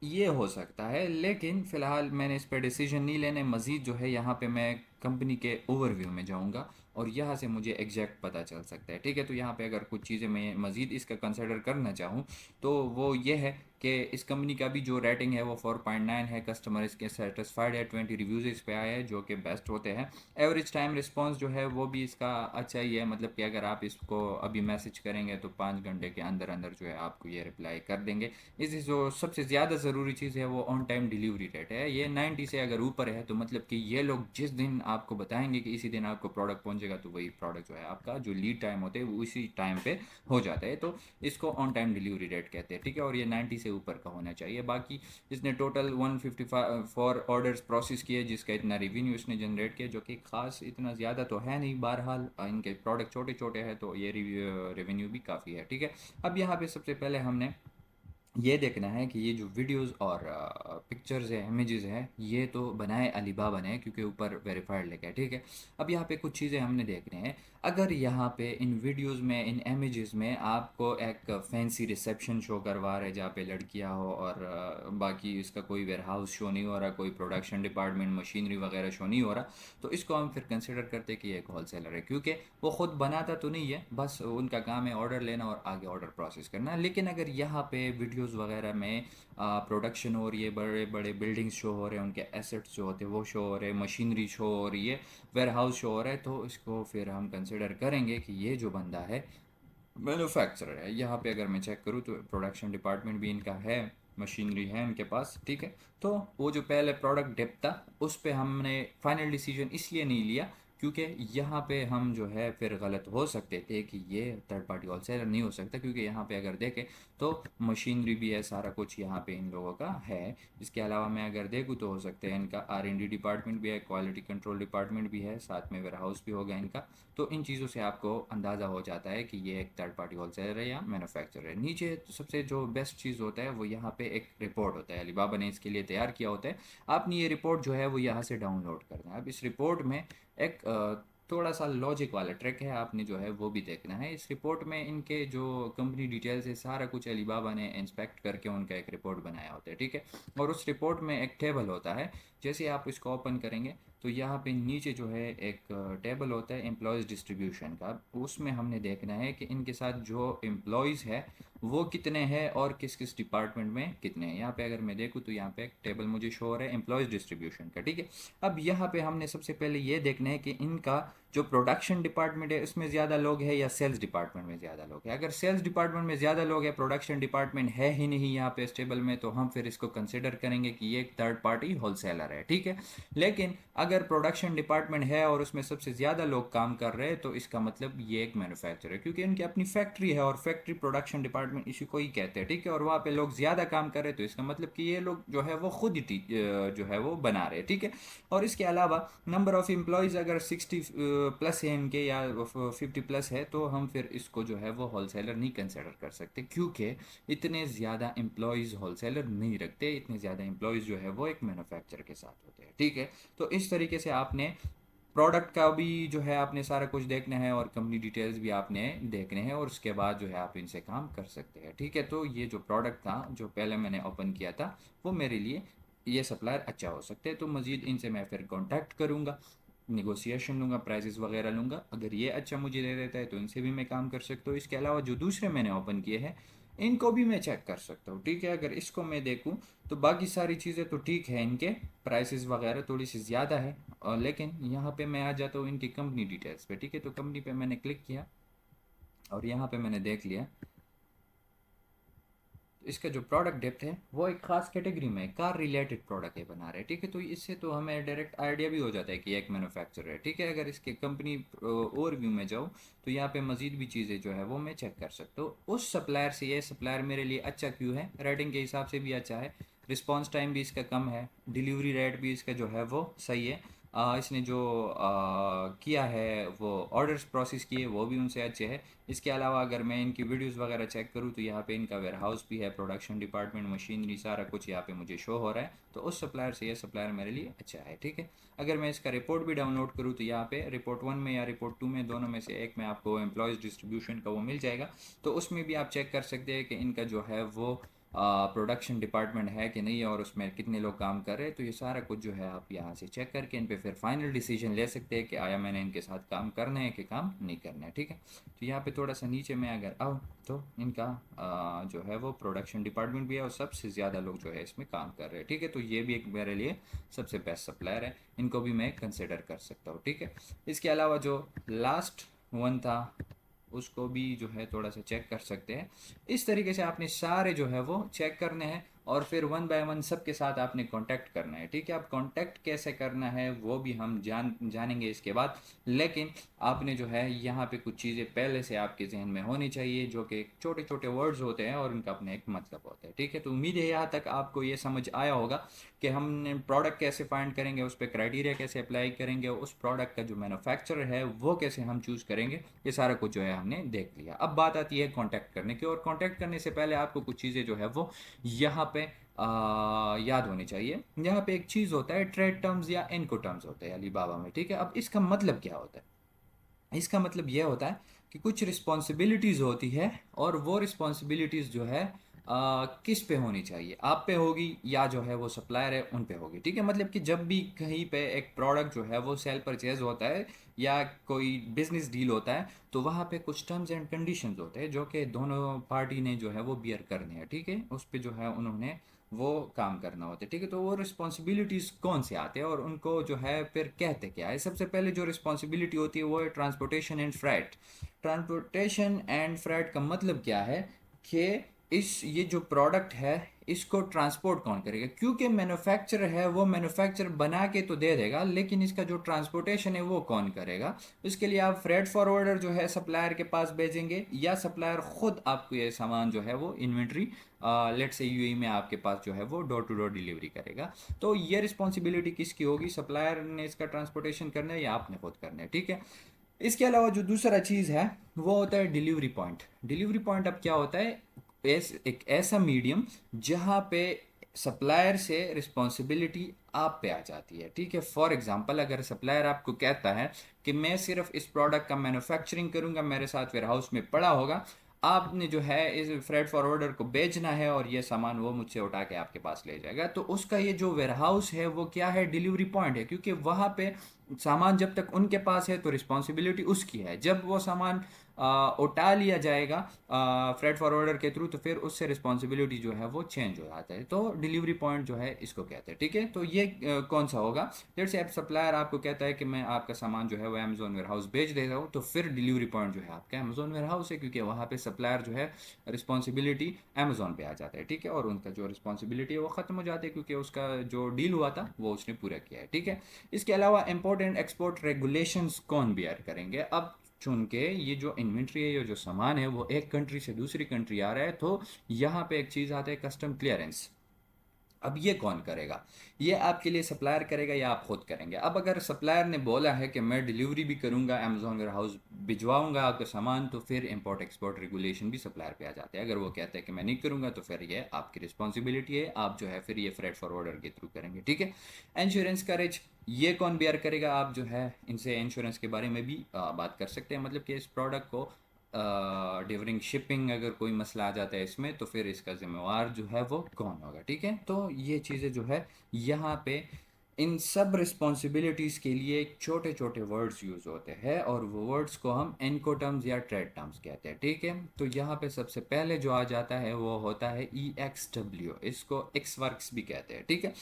ये हो सकता है। लेकिन फ़िलहाल मैंने इस पर डिसीजन नहीं लेने। मज़ीद जो है यहाँ पे मैं कंपनी के ओवरव्यू में जाऊँगा और यहाँ से मुझे एग्जैक्ट पता चल सकता है। ठीक है, तो यहाँ पे अगर कुछ चीज़ें मैं मज़ीद इसका कंसिडर करना चाहूँ तो वो ये है कि इस कंपनी का भी जो रेटिंग है वो 4.9 है, कस्टमर इसके सेटिस्फाइड है, 20 रिव्यूज़ इस पे आए हैं जो कि बेस्ट होते हैं। एवरेज टाइम रिस्पॉन्स जो है वो भी इसका अच्छा ही है, मतलब कि अगर आप इसको अभी मैसेज करेंगे तो 5 घंटे के अंदर अंदर जो है आपको ये रिप्लाई कर देंगे। इस जो सबसे ज़्यादा ज़रूरी चीज़ है वो ऑन टाइम डिलीवरी रेट है। ये 90 से अगर ऊपर है तो मतलब कि ये लोग जिस दिन आपको बताएंगे कि इसी दिन आपको प्रोडक्ट पहुंचेगा तो वही प्रोडक्ट जो है आपका जो लीड टाइम होते हैं वो उसी टाइम पे हो जाता है। तो इसको ऑन टाइम डिलीवरी रेट कहते हैं। ठीक है, और ये 90 से ऊपर का होना चाहिए। बाकी इसने टोटल 154 ऑर्डर्स प्रोसेस किए जिसका इतना रेवेन्यू इसने जनरेट किया, जो कि ख़ास इतना ज़्यादा तो है नहीं। बहरहाल इनके प्रोडक्ट छोटे छोटे हैं तो ये रेवेन्यू भी काफ़ी है। ठीक है, अब यहाँ पे सबसे पहले हमने ये देखना है कि ये जो वीडियोस और पिक्चर्स है, इमेजेस हैं, ये तो बनाए अलीबाबा ने क्योंकि ऊपर वेरीफाइड लिखा है। ठीक है, अब यहाँ पे कुछ चीज़ें हमने देखने हैं। अगर यहाँ पे इन वीडियोस में, इन इमेजेस में आपको एक फैंसी रिसेप्शन शो करवा रहे जहाँ पे लड़कियाँ हो और बाकी इसका कोई वेयर हाउस शो नहीं हो रहा, कोई प्रोडक्शन डिपार्टमेंट, मशीनरी वगैरह शो नहीं हो रहा, तो इसको हम फिर कंसिडर करते हैं कि ये एक होलसेलर है, क्योंकि वो ख़ुद बनाता तो नहीं है, बस उनका काम है ऑर्डर लेना और आगे ऑर्डर प्रोसेस करना। लेकिन अगर यहाँ पे वीडियोस वगैरह में प्रोडक्शन हो रही है, बड़े बड़े बिल्डिंग्स शो हो रहे हैं, उनके एसेट्स जो होते हैं वो शो हो रहे हैं, मशीनरी शो हो रही है, वेयर हाउस शो हो रहा है, तो इसको फिर हम कंसिडर करेंगे कि ये जो बंदा है मैन्युफैक्चरर है। यहाँ पे अगर मैं चेक करूँ तो प्रोडक्शन डिपार्टमेंट भी इनका है, मशीनरी है इनके पास। ठीक है, तो वो जो पहले प्रोडक्ट डेप्थ था उस पे हमने फाइनल डिसीजन इसलिए नहीं लिया क्योंकि यहाँ पे हम जो है फिर गलत हो सकते थे कि ये थर्ड पार्टी होलसेलर नहीं हो सकता, क्योंकि यहाँ पे अगर देखें तो मशीनरी भी है, सारा कुछ यहाँ पे इन लोगों का है। इसके अलावा मैं अगर देखूँ तो हो सकते हैं इनका R&D डिपार्टमेंट भी है, क्वालिटी कंट्रोल डिपार्टमेंट भी है, साथ में वेयर हाउस भी होगा इनका। तो इन चीज़ों से आपको अंदाज़ा हो जाता है कि ये एक थर्ड पार्टी होलसेलर है या मैन्युफैक्चरर है। नीचे तो सबसे जो बेस्ट चीज़ होता है वो यहाँ पे एक रिपोर्ट होता है, अलीबाबा ने इसके लिए तैयार किया होता है। आपने ये रिपोर्ट जो है वो यहाँ से डाउनलोड करना है। अब इस रिपोर्ट में एक थोड़ा सा लॉजिक वाला ट्रैक है, आपने जो है वो भी देखना है। इस रिपोर्ट में इनके जो कंपनी डिटेल्स है सारा कुछ अलीबाबा ने इंस्पेक्ट करके उनका एक रिपोर्ट बनाया होता है। ठीक है, और उस रिपोर्ट में एक टेबल होता है, जैसे आप इसको ओपन करेंगे तो यहाँ पे नीचे जो है एक टेबल होता है एम्प्लॉयज़ डिस्ट्रीब्यूशन का। उसमें हमने देखना है कि इनके साथ जो एम्प्लॉयज़ है वो कितने हैं और किस किस डिपार्टमेंट में कितने हैं। यहाँ पे अगर मैं देखूँ तो यहाँ पे एक टेबल मुझे शो हो रहा है एम्प्लॉयज़ डिस्ट्रीब्यूशन का। ठीक है, अब यहाँ पे हमने सबसे पहले ये देखना है कि इनका जो प्रोडक्शन डिपार्टमेंट है उसमें ज़्यादा लोग हैं या सेल्स डिपार्टमेंट में ज़्यादा लोग हैं। अगर सेल्स डिपार्टमेंट में ज़्यादा लोग हैं, प्रोडक्शन डिपार्टमेंट है ही नहीं यहाँ पे इस टेबल में, तो हम फिर इसको कंसिडर करेंगे कि ये एक थर्ड पार्टी होलसेलर है। ठीक है, लेकिन अगर प्रोडक्शन डिपार्टमेंट है और उसमें सबसे ज़्यादा लोग काम कर रहे हैं तो इसका मतलब ये एक मैन्युफैक्चरर है, क्योंकि इनकी अपनी फैक्ट्री है और फैक्ट्री प्रोडक्शन डिपार्टमेंट इसी को ही कहते हैं। ठीक है, और वहाँ पे लोग ज़्यादा काम कर रहे हैं तो इसका मतलब कि ये लोग जो है वो खुद ही जो है वो बना रहे हैं। ठीक है, और इसके अलावा नंबर ऑफ़ एम्प्लॉयज़ अगर 60 प्लस है इनके या 50 प्लस है, तो हम फिर इसको जो है वो होलसेलर नहीं कंसिडर कर सकते, क्योंकि इतने ज़्यादा एम्प्लॉयज़ होलसेलर नहीं रखते, इतने ज़्यादा एम्प्लॉयज़ जो है वो एक मैन्युफैक्चरर के साथ होते हैं। ठीक है, तो इस तरीके से आपने प्रोडक्ट का भी जो है आपने सारा कुछ देखना है और कंपनी डिटेल्स भी आपने देखने हैं, और उसके बाद जो है आप इनसे काम कर सकते हैं। ठीक है, तो ये जो प्रोडक्ट था जो पहले मैंने ओपन किया था, वो मेरे लिए ये सप्लायर अच्छा हो सकते हैं, तो मज़ीद इनसे मैं फिर कांटेक्ट करूँगा, निगोशिएशन लूँगा, प्राइसेस वगैरह लूँगा। अगर ये अच्छा मुझे दे देता है तो इनसे भी मैं काम कर सकता हूँ। इसके अलावा जो दूसरे मैंने ओपन किए हैं इनको भी मैं चेक कर सकता हूँ। ठीक है, अगर इसको मैं देखूँ तो बाकी सारी चीज़ें तो ठीक है, इनके प्राइसेस वगैरह थोड़ी सी ज़्यादा है, और लेकिन यहाँ पे मैं आ जाता हूँ इनकी कंपनी डिटेल्स पे। ठीक है, तो कंपनी पे मैंने क्लिक किया और यहाँ पे मैंने देख लिया इसका जो प्रोडक्ट डेप्थ है वो एक खास कैटेगरी में कार रिलेटेड प्रोडक्ट है बना रहे हैं। ठीक है, तो इससे तो हमें डायरेक्ट आइडिया भी हो जाता है कि एक मैन्युफैक्चरर है। ठीक है, अगर इसके कंपनी ओवरव्यू में जाऊँ तो यहाँ पे मज़ीद भी चीज़ें जो है वो मैं चेक कर सकता हूँ। उस सप्लायर से ये सप्लायर मेरे लिए अच्छा क्यों है, रेटिंग के हिसाब से भी अच्छा है, रिस्पॉन्स टाइम भी इसका कम है, डिलीवरी रेट भी इसका जो है वो सही है, इसने जो किया है वो ऑर्डर्स प्रोसेस किए वो भी उनसे अच्छे है। इसके अलावा अगर मैं इनकी वीडियोस वगैरह चेक करूँ तो यहाँ पे इनका वेयर हाउस भी है, प्रोडक्शन डिपार्टमेंट, मशीनरी, सारा कुछ यहाँ पे मुझे शो हो रहा है, तो उस सप्लायर से ये सप्लायर मेरे लिए अच्छा है। ठीक है, अगर मैं इसका रिपोर्ट भी डाउनलोड करूँ तो यहाँ पे रिपोर्ट 1 में या रिपोर्ट 2 में, दोनों में से एक में आपको एम्प्लॉयज़ डिस्ट्रीब्यूशन का वो मिल जाएगा, तो उसमें भी आप चेक कर सकते हैं कि इनका जो है वो प्रोडक्शन डिपार्टमेंट है कि नहीं, और उसमें कितने लोग काम कर रहे हैं। तो ये सारा कुछ जो है आप यहाँ से चेक करके इन पे फिर फाइनल डिसीजन ले सकते हैं कि आया मैंने इनके साथ काम करना है कि काम नहीं करना है। ठीक है, तो यहाँ पे थोड़ा सा नीचे में अगर आओ तो इनका जो है वो प्रोडक्शन डिपार्टमेंट भी है और सबसे ज़्यादा लोग जो है इसमें काम कर रहे हैं। ठीक है, तो ये भी एक मेरे लिए सबसे बेस्ट सप्लायर है, इनको भी मैं कंसिडर कर सकता हूँ। ठीक है, इसके अलावा जो लास्ट वन था उसको भी जो है थोड़ा सा चेक कर सकते हैं। इस तरीके से आपने सारे जो है वो चेक करने हैं और फिर वन बाय वन सब के साथ आपने कांटेक्ट करना है। ठीक है, अब कांटेक्ट कैसे करना है वो भी हम जानेंगे इसके बाद, लेकिन आपने जो है यहाँ पे कुछ चीज़ें पहले से आपके जहन में होनी चाहिए, जो कि छोटे छोटे वर्ड्स होते हैं और उनका अपना एक मतलब होता है। ठीक है, तो उम्मीद है यहाँ तक आपको ये समझ आया होगा कि हम प्रोडक्ट कैसे फाइंड करेंगे, उस पर क्राइटेरिया कैसे अप्लाई करेंगे, उस प्रोडक्ट का जो मैन्युफैक्चरर है वो कैसे हम चूज़ करेंगे, ये सारा कुछ जो है हमने देख लिया। अब बात आती है कांटेक्ट करने की, और कांटेक्ट करने से पहले आपको कुछ चीज़ें जो है वो यहाँ पे याद होनी चाहिए। यहाँ पे एक चीज़ होता है ट्रेड टर्म्स या इनको टर्म्स होते हैं अलीबाबा में। ठीक है, अब इसका मतलब क्या होता है, इसका मतलब यह होता है कि कुछ रिस्पॉन्सिबिलिटीज़ होती है और वो रिस्पॉन्सिबिलिटीज़ जो है किस पे होनी चाहिए, आप पे होगी या जो है वो सप्लायर है उन पे होगी। ठीक है, मतलब कि जब भी कहीं पे एक प्रोडक्ट जो है वो सेल परचेज होता है या कोई बिजनेस डील होता है, तो वहाँ पे कुछ टर्म्स एंड कंडीशंस होते हैं जो कि दोनों पार्टी ने जो है वो बियर करने हैं। ठीक है, उस पे जो है उन्होंने वो काम करना होता है। ठीक है, तो वो रिस्पॉन्सिबिलिटीज़ कौन से आते हैं और उनको जो है फिर कहते क्या है। सबसे पहले जो रिस्पॉन्सिबिलिटी होती है वो है transportation and frat. Transportation and frat का मतलब क्या है कि इस ये जो प्रोडक्ट है इसको ट्रांसपोर्ट कौन करेगा, क्योंकि मैन्युफैक्चरर है वो मैन्युफैक्चर बना के तो दे देगा, लेकिन इसका जो ट्रांसपोर्टेशन है वो कौन करेगा। इसके लिए आप फ्रेट फॉरवर्डर जो है सप्लायर के पास भेजेंगे, या सप्लायर खुद आपको ये सामान जो है वो इन्वेंट्री लेट से यूएई में आपके पास जो है वो डोर टू डोर डिलीवरी करेगा। तो ये रिस्पॉन्सिबिलिटी किसकी होगी, सप्लायर ने इसका ट्रांसपोर्टेशन करना है या आपने खुद करना है। ठीक है, इसके अलावा जो दूसरा चीज़ है वो होता है डिलीवरी पॉइंट। डिलीवरी पॉइंट अब क्या होता है, एक ऐसा मीडियम जहाँ पे सप्लायर से रिस्पॉन्सिबिलिटी आप पे आ जाती है। ठीक है, फॉर एग्जांपल अगर सप्लायर आपको कहता है कि मैं सिर्फ इस प्रोडक्ट का मैन्युफैक्चरिंग करूंगा, मेरे साथ वेयर हाउस में पड़ा होगा, आपने जो है इस फ्रेट फॉरवर्डर को बेचना है और ये सामान वो मुझसे उठा के आपके पास ले जाएगा, तो उसका ये जो वेयर हाउस है वो क्या है, डिलीवरी पॉइंट है, क्योंकि वहाँ पे सामान जब तक उनके पास है तो रिस्पॉन्सिबिलिटी उसकी है, जब वो सामान उठा लिया जाएगा फ्रेट फॉरवर्डर के थ्रू तो फिर उससे रिस्पॉन्सिबिलिटी जो है वो चेंज हो जाता है। तो डिलीवरी पॉइंट जो है इसको कहते हैं। ठीक है, तो ये कौन सा होगा, जैसे आप सप्लायर आपको कहता है कि मैं आपका सामान जो है वो अमेजोन वेयर हाउस भेज दे रहा हूँ, तो फिर डिलीवरी पॉइंट जो है आपका अमेजोन वेयर हाउस है, क्योंकि वहाँ पे सप्लायर जो है रिस्पॉन्सिबिलिटी अमेजोन पे आ जाता है। ठीक है, और उनका जो रिस्पॉन्सिबिलिटी है वो ख़त्म हो जाती है, क्योंकि उसका जो डील हुआ था वो उसने पूरा किया है। ठीक है, इसके अलावा इंपोर्ट एक्सपोर्ट रेगुलेशंस कौन बियर करेंगे, अब चुन के ये जो इन्वेंट्री है, ये जो सामान है वो एक कंट्री से दूसरी कंट्री आ रहा है, तो यहाँ पे एक चीज़ आता है कस्टम क्लियरेंस। अब ये कौन करेगा? ये आपके लिए सप्लायर करेगा या आप खुद करेंगे? अब अगर सप्लायर ने बोला है कि मैं डिलीवरी भी करूंगा, अमेजोन वेयर हाउस भिजवाऊंगा आपका सामान, तो फिर इंपोर्ट एक्सपोर्ट रेगुलेशन भी सप्लायर पे आ जाते हैं। अगर वो कहते हैं कि मैं नहीं करूंगा, तो फिर ये आपकी रिस्पॉन्सिबिलिटी है, आप जो है फिर ये फ्रेट फॉरवर्डर के थ्रू करेंगे, ठीक है। इंश्योरेंस कवरेज ये कौन बेयर करेगा? आप जो है इनसे इंश्योरेंस के बारे में भी बात कर सकते हैं, मतलब कि इस प्रोडक्ट को ड्यूरिंग शिपिंग अगर कोई मसला आ जाता है इसमें, तो फिर इसका ज़िम्मेवार जो है वो कौन होगा, ठीक है। तो ये चीज़ें जो है यहाँ पे इन सब रिस्पॉन्सिबिलिटीज़ के लिए छोटे छोटे वर्ड्स यूज़ होते हैं, और वो वर्ड्स को हम इनकोटर्म्स या ट्रेड टर्म्स कहते हैं, ठीक है। तो यहाँ पे सबसे पहले जो आ जाता है वो होता है EXW, इसको एक्स वर्क्स भी कहते हैं, ठीक है।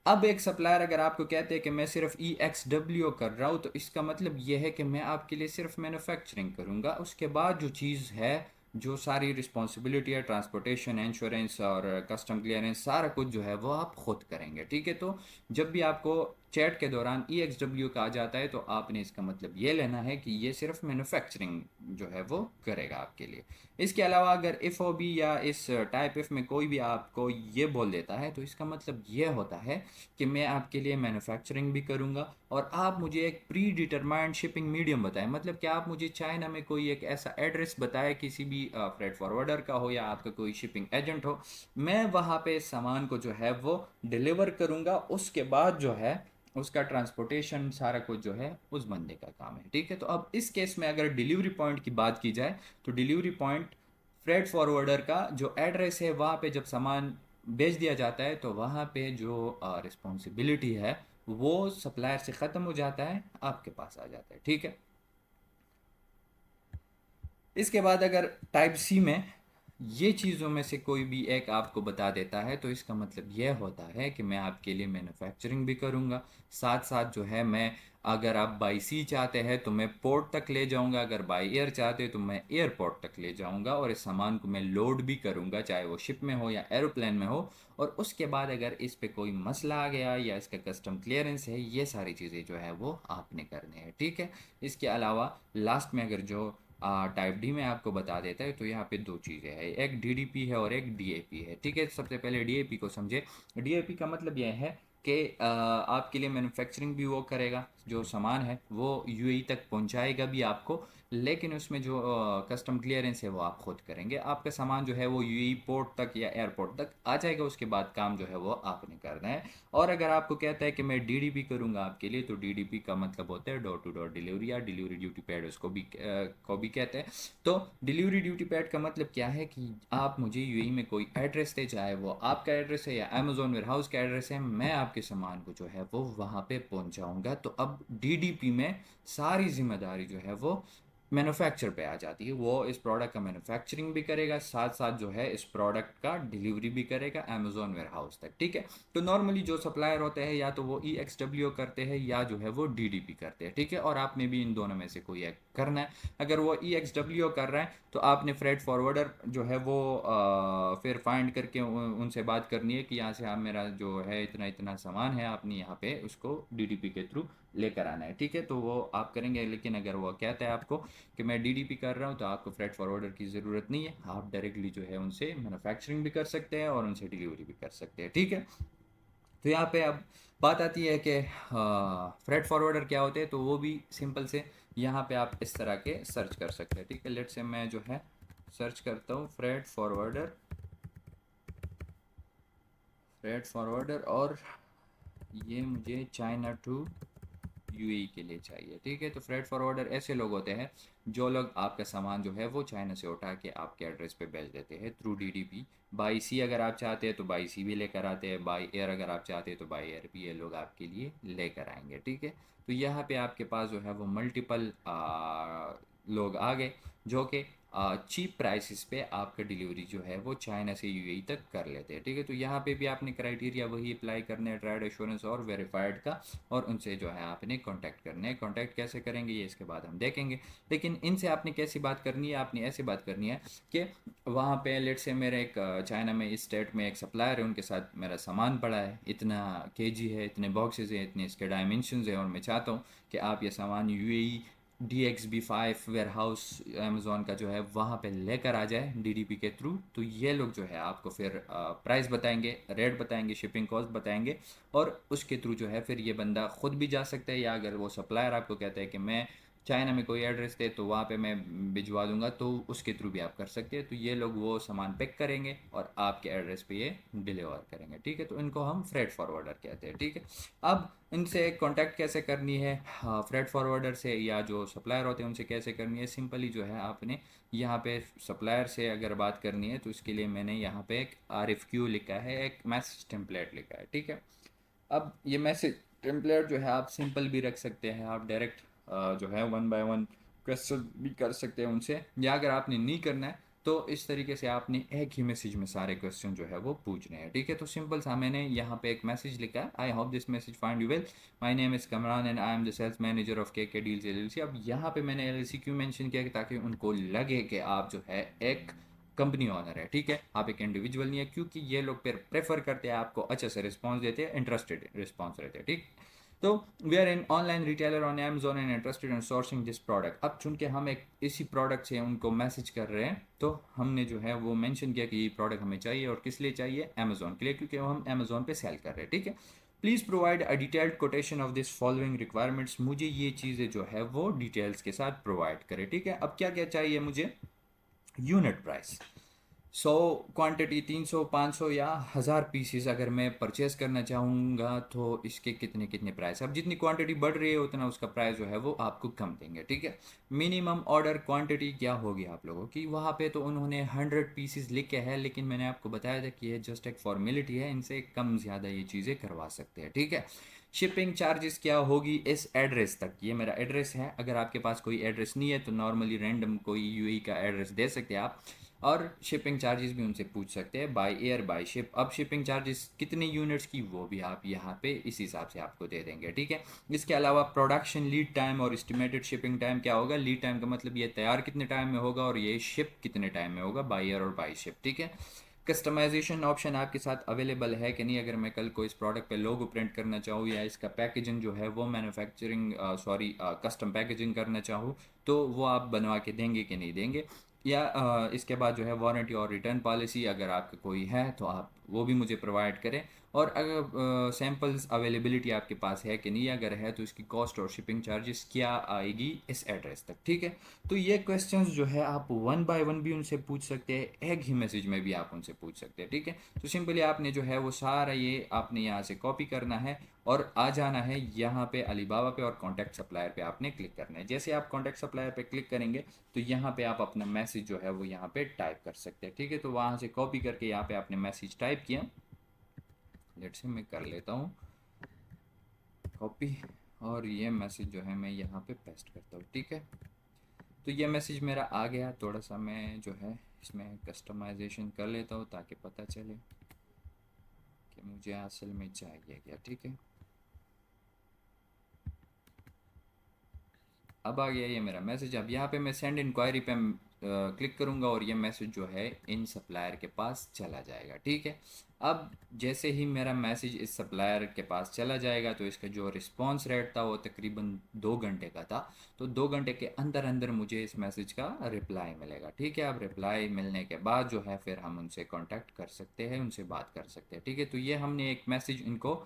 अब एक सप्लायर अगर आपको कहते हैं कि मैं सिर्फ EXW कर रहा हूँ, तो इसका मतलब ये है कि मैं आपके लिए सिर्फ मैन्युफैक्चरिंग करूँगा, उसके बाद जो चीज़ है, जो सारी रिस्पॉन्सिबिलिटी है, ट्रांसपोर्टेशन, इंश्योरेंस और कस्टम क्लियरेंस, सारा कुछ जो है वो आप खुद करेंगे, ठीक है। तो जब भी आपको चैट के दौरान EXW का आ जाता है, तो आपने इसका मतलब ये लेना है कि ये सिर्फ मैन्युफैक्चरिंग जो है वो करेगा आपके लिए। इसके अलावा अगर FOB या इस टाइप एफ में कोई भी आपको ये बोल देता है, तो इसका मतलब ये होता है कि मैं आपके लिए मैन्युफैक्चरिंग भी करूंगा, और आप मुझे एक प्री डिटरमाइंड शिपिंग मीडियम बताएं, मतलब कि आप मुझे चाइना में कोई एक ऐसा एड्रेस बताएं, किसी भी फ्रेट फॉरवर्डर का हो या आपका कोई शिपिंग एजेंट हो, मैं वहाँ पे सामान को जो है वो डिलीवर करूंगा, उसके बाद जो है उसका ट्रांसपोर्टेशन सारा कुछ जो है उस बंदे का काम है, ठीक है। तो अब इस केस में अगर डिलीवरी पॉइंट की बात की जाए, तो डिलीवरी पॉइंट फ्रेट फॉरवर्डर का जो एड्रेस है, वहाँ पे जब सामान भेज दिया जाता है, तो वहाँ पे जो रिस्पॉन्सिबिलिटी है वो सप्लायर से ख़त्म हो जाता है, आपके पास आ जाता है, ठीक है। इसके बाद अगर टाइप सी में ये चीज़ों में से कोई भी एक आपको बता देता है, तो इसका मतलब यह होता है कि मैं आपके लिए मैन्युफैक्चरिंग भी करूँगा, साथ साथ जो है मैं, अगर आप बाई सी चाहते हैं तो मैं पोर्ट तक ले जाऊँगा, अगर बाई एयर चाहते हैं तो मैं एयरपोर्ट तक ले जाऊँगा, और इस सामान को मैं लोड भी करूँगा, चाहे वो शिप में हो या एरोप्लेन में हो। और उसके बाद अगर इस पे कोई मसला आ गया या इसका कस्टम क्लियरेंस है, ये सारी चीज़ें जो है वो आपने करने हैं, ठीक है। इसके अलावा लास्ट में अगर जो टाइप डी में आपको बता देता है, तो यहाँ पे दो चीज़ें हैं, एक DDP है और एक DAP है, ठीक है। सबसे पहले DAP को समझे। DAP का मतलब यह है कि आपके लिए मैन्युफैक्चरिंग भी वो करेगा, जो सामान है वो UAE तक पहुँचाएगा भी आपको, लेकिन उसमें जो कस्टम क्लियरेंस है वो आप खुद करेंगे, आपका सामान जो है वो UAE पोर्ट तक या एयरपोर्ट तक आ जाएगा, उसके बाद काम जो है वो आपने करना है। और अगर आपको कहता है कि मैं DDP करूंगा आपके लिए, तो DDP का मतलब होता है डोर टू डोर डिलीवरी या डिलीवरी ड्यूटी पैड, उसको भी कहते हैं। तो डिलीवरी ड्यूटी पैड का मतलब क्या है कि आप मुझे UAE में कोई एड्रेस दे, चाहे वो आपका एड्रेस है या अमेजोन वेयर हाउस का एड्रेस है, मैं आपके सामान को जो है वो वहाँ पे पहुँचाऊँगा। तो अब DDP में सारी जिम्मेदारी जो है वो मैन्युफैक्चर पे आ जाती है, वो इस प्रोडक्ट का मैन्युफैक्चरिंग भी करेगा, साथ साथ जो है इस प्रोडक्ट का डिलीवरी भी करेगा अमेजोन वेयर हाउस तक, ठीक है। तो नॉर्मली जो सप्लायर होते हैं, या तो वो EXW करते हैं या जो है वो DDP करते हैं, ठीक है। और आपने भी इन दोनों में से कोई एक करना है। अगर वो EXW कर रहा है, तो आपने फ्रेट फॉरवर्डर जो है वो फिर फाइंड करके उनसे बात करनी है कि यहाँ से आप मेरा जो है इतना इतना सामान है, आपने यहाँ पे उसको DDP के थ्रू लेकर आना है, ठीक है। तो वो आप करेंगे। लेकिन अगर वो कहता है आपको कि मैं DDP कर रहा हूँ, तो आपको फ्रेट फॉरवर्डर की ज़रूरत नहीं है, आप डायरेक्टली जो है उनसे मैन्युफैक्चरिंग भी कर सकते हैं और उनसे डिलीवरी भी कर सकते हैं, ठीक है। तो यहाँ पे अब बात आती है कि फ्रेट फॉरवर्डर क्या होते हैं, तो वो भी सिंपल से यहाँ पे आप इस तरह के सर्च कर सकते हैं, ठीक है। लेट से मैं जो है सर्च करता हूँ फ्रेट फॉरवर्डर, और ये मुझे चाइना टू UAE के लिए चाहिए, ठीक है। तो फ्रेट फॉरवर्डर ऐसे लोग होते हैं जो लोग आपका सामान जो है वो चाइना से उठा के आपके एड्रेस पे भेज देते हैं थ्रू DDP। बाई सी अगर आप चाहते हैं तो बाई सी भी लेकर आते हैं, बाई एयर अगर आप चाहते हैं तो बाई एयर भी ये लोग आपके लिए लेकर आएंगे, ठीक है। तो यहाँ पे आपके पास जो है वो मल्टीपल लोग आ गए, जो कि चीप प्राइसेस पे आपका डिलीवरी जो है वो चाइना से UAE तक कर लेते हैं, ठीक है। तो यहाँ पे भी आपने क्राइटेरिया वही अप्लाई करने हैं, ट्राइड एश्योरेंस और वेरीफाइड का, और उनसे जो है आपने कांटेक्ट करने हैं। कांटेक्ट कैसे करेंगे ये इसके बाद हम देखेंगे, लेकिन इनसे आपने कैसी बात करनी है, आपने ऐसी बात करनी है कि वहाँ पे लेट से मेरे एक चाइना में इस स्टेट में एक सप्लायर है, उनके साथ मेरा सामान पड़ा है, इतना KG है, इतने बॉक्सेस हैं, इतने इसके डायमेंशंस हैं, और मैं चाहता हूँ कि आप ये सामान UAE DXB5 ware house Amazon का जो है वहाँ पे लेकर आ जाए DDP के थ्रू, तो ये लोग जो है आपको फिर प्राइस बताएंगे, रेट बताएंगे, शिपिंग कॉस्ट बताएंगे, और उसके थ्रू जो है फिर ये बंदा खुद भी जा सकता है, या अगर वो सप्लायर आपको कहता है कि मैं चाइना में कोई एड्रेस दे तो वहाँ पे मैं भिजवा दूंगा, तो उसके थ्रू भी आप कर सकते हैं। तो ये लोग वो सामान पैक करेंगे और आपके एड्रेस पे ये डिलीवर करेंगे, ठीक है। तो इनको हम फ्रेट फॉरवर्डर कहते हैं, ठीक है। अब इनसे कांटेक्ट कैसे करनी है, हाँ, फ्रेट फॉरवर्डर से या जो सप्लायर होते हैं उनसे कैसे करनी है, सिंपली जो है आपने यहाँ पे सप्लायर से अगर बात करनी है तो इसके लिए मैंने यहाँ पे एक RFQ लिखा है, एक मैसेज टेम्पलेट लिखा है, ठीक है। अब ये मैसेज टेम्पलेट जो है आप सिंपल भी रख सकते हैं, आप डायरेक्ट जो है वन बाय वन क्वेश्चन भी कर सकते हैं उनसे, या अगर आपने नहीं करना है तो इस तरीके से आपने एक ही मैसेज में सारे क्वेश्चन जो है वो पूछने हैं, ठीक है। तो सिंपल सा मैंने यहाँ पे एक मैसेज लिखा है, I hope this message find you well, my name is Kamran and I am the sales manager of K deals LLC। अब यहाँ पे मैंने LLC क्यों मेंशन किया, ताकि उनको लगे कि आप जो है एक कंपनी ऑनर है, ठीक है, आप एक इंडिविजुअल नहीं है, क्योंकि ये लोग फिर प्रेफर करते हैं आपको, अच्छे से रिस्पॉन्स देते हैं, इंटरेस्टेड रिस्पॉन्स रहते हैं, ठीक। तो we are in online retailer on Amazon and interested in sourcing this product. अब चूंकि हम एक इसी प्रोडक्ट से उनको मैसेज कर रहे हैं, तो हमने जो है वो मेंशन किया कि ये प्रोडक्ट हमें चाहिए, और किस लिए चाहिए, Amazon के लिए, क्योंकि हम Amazon पे सेल कर रहे हैं, ठीक है। Please provide a detailed quotation of this following requirements, मुझे ये चीज़ें जो है वो डिटेल्स के साथ प्रोवाइड करें, ठीक है। अब क्या क्या चाहिए मुझे, यूनिट प्राइस, 100 क्वांटिटी, 300, 500 या 1000 पीसीस अगर मैं परचेस करना चाहूँगा तो इसके कितने कितने प्राइस। अब जितनी क्वांटिटी बढ़ रही है उतना उसका प्राइस जो है वो आपको कम देंगे, ठीक है। मिनिमम ऑर्डर क्वांटिटी क्या होगी आप लोगों की, वहाँ पे तो उन्होंने 100 पीसीस लिखे हैं, लेकिन मैंने आपको बताया था कि ये जस्ट एक फॉर्मेलिटी है, इनसे कम ज़्यादा ये चीज़ें करवा सकते हैं, ठीक है। शिपिंग चार्जेस क्या होगी इस एड्रेस तक, ये मेरा एड्रेस है, अगर आपके पास कोई एड्रेस नहीं है तो नॉर्मली रैंडम कोई यूएई का एड्रेस दे सकते हैं आप, और शिपिंग चार्जेस भी उनसे पूछ सकते हैं, बाय एयर बाय शिप। अब शिपिंग चार्जेस कितने यूनिट्स की वो भी आप यहाँ पे इस हिसाब से आपको दे देंगे, ठीक है। इसके अलावा प्रोडक्शन लीड टाइम और एस्टिमेटेड शिपिंग टाइम क्या होगा, लीड टाइम का मतलब ये तैयार कितने टाइम में होगा, और ये शिप कितने टाइम में होगा, बाय एयर और बाय शिप, ठीक है। कस्टमाइजेशन ऑप्शन आपके साथ अवेलेबल है कि नहीं, अगर मैं कल को इस प्रोडक्ट पे लोगो प्रिंट करना चाहूँ या इसका पैकेजिंग जो है वो मैन्युफैक्चरिंग कस्टम पैकेजिंग करना चाहूँ, तो वो आप बनवा के देंगे कि नहीं देंगे, या इसके बाद जो है वारंटी और रिटर्न पॉलिसी अगर आपका कोई है तो आप वो भी मुझे प्रोवाइड करें, और अगर सैम्पल्स अवेलेबिलिटी आपके पास है कि नहीं, अगर है तो इसकी कॉस्ट और शिपिंग चार्जेस क्या आएगी इस एड्रेस तक, ठीक है। तो ये क्वेश्चंस जो है आप वन बाय वन भी उनसे पूछ सकते हैं, एक ही मैसेज में भी आप उनसे पूछ सकते हैं, ठीक है। तो सिंपली आपने जो है वो सारा ये आपने यहाँ से कॉपी करना है और आ जाना है यहाँ पे अलीबाबा पे, और कॉन्टैक्ट सप्लायर पे आपने क्लिक करना है। जैसे आप कॉन्टैक्ट सप्लायर पे क्लिक करेंगे तो यहाँ पे आप अपना मैसेज जो है वो यहाँ पे टाइप कर सकते हैं, ठीक है। तो वहाँ से कॉपी करके यहाँ पे आपने मैसेज टाइप किया, लेट्स से मैं कर लेता हूँ कॉपी, और ये मैसेज जो है मैं यहाँ पे पेस्ट करता हूँ, ठीक है। तो ये मैसेज मेरा आ गया, थोड़ा सा मैं जो है इसमें कस्टमाइजेशन कर लेता हूँ ताकि पता चले कि मुझे असल में चाहिए क्या, ठीक है। अब आ गया ये मेरा मैसेज। अब यहाँ पे मैं सेंड इंक्वायरी पे क्लिक करूँगा और ये मैसेज जो है इन सप्लायर के पास चला जाएगा, ठीक है। अब जैसे ही मेरा मैसेज इस सप्लायर के पास चला जाएगा तो इसका जो रिस्पॉन्स रेट था वो तकरीबन 2 घंटे का था, तो 2 घंटे के अंदर अंदर मुझे इस मैसेज का रिप्लाई मिलेगा, ठीक है। अब रिप्लाई मिलने के बाद जो है फिर हम उनसे कांटेक्ट कर सकते हैं, उनसे बात कर सकते हैं, ठीक है। तो ये हमने एक मैसेज इनको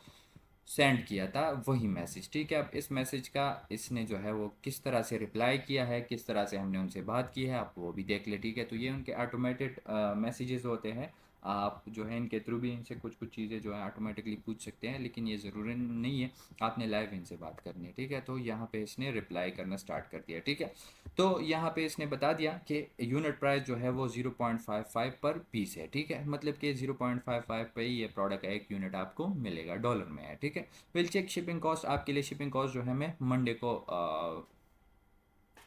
सेंड किया था, वही मैसेज, ठीक है। अब इस मैसेज का इसने जो है वो किस तरह से रिप्लाई किया है, किस तरह से हमने उनसे बात की है, आप वो भी देख ले, ठीक है। तो ये उनके ऑटोमेटेड मैसेजेस होते हैं, आप जो है इनके थ्रू भी इनसे कुछ कुछ चीज़ें जो है ऑटोमेटिकली पूछ सकते हैं, लेकिन ये ज़रूरी नहीं है, आपने लाइव इनसे बात करनी है, ठीक है। तो यहाँ पे इसने रिप्लाई करना स्टार्ट कर दिया, ठीक है। तो यहाँ पे इसने बता दिया कि यूनिट प्राइस जो है वो 0.55 पर पीस है, ठीक है। मतलब कि 0.55 पे ही ये प्रोडक्ट का एक यूनिट आपको मिलेगा, डॉलर में है, ठीक है। विल चेक शिपिंग कॉस्ट, आपके लिए शिपिंग कॉस्ट जो है मैं मंडे को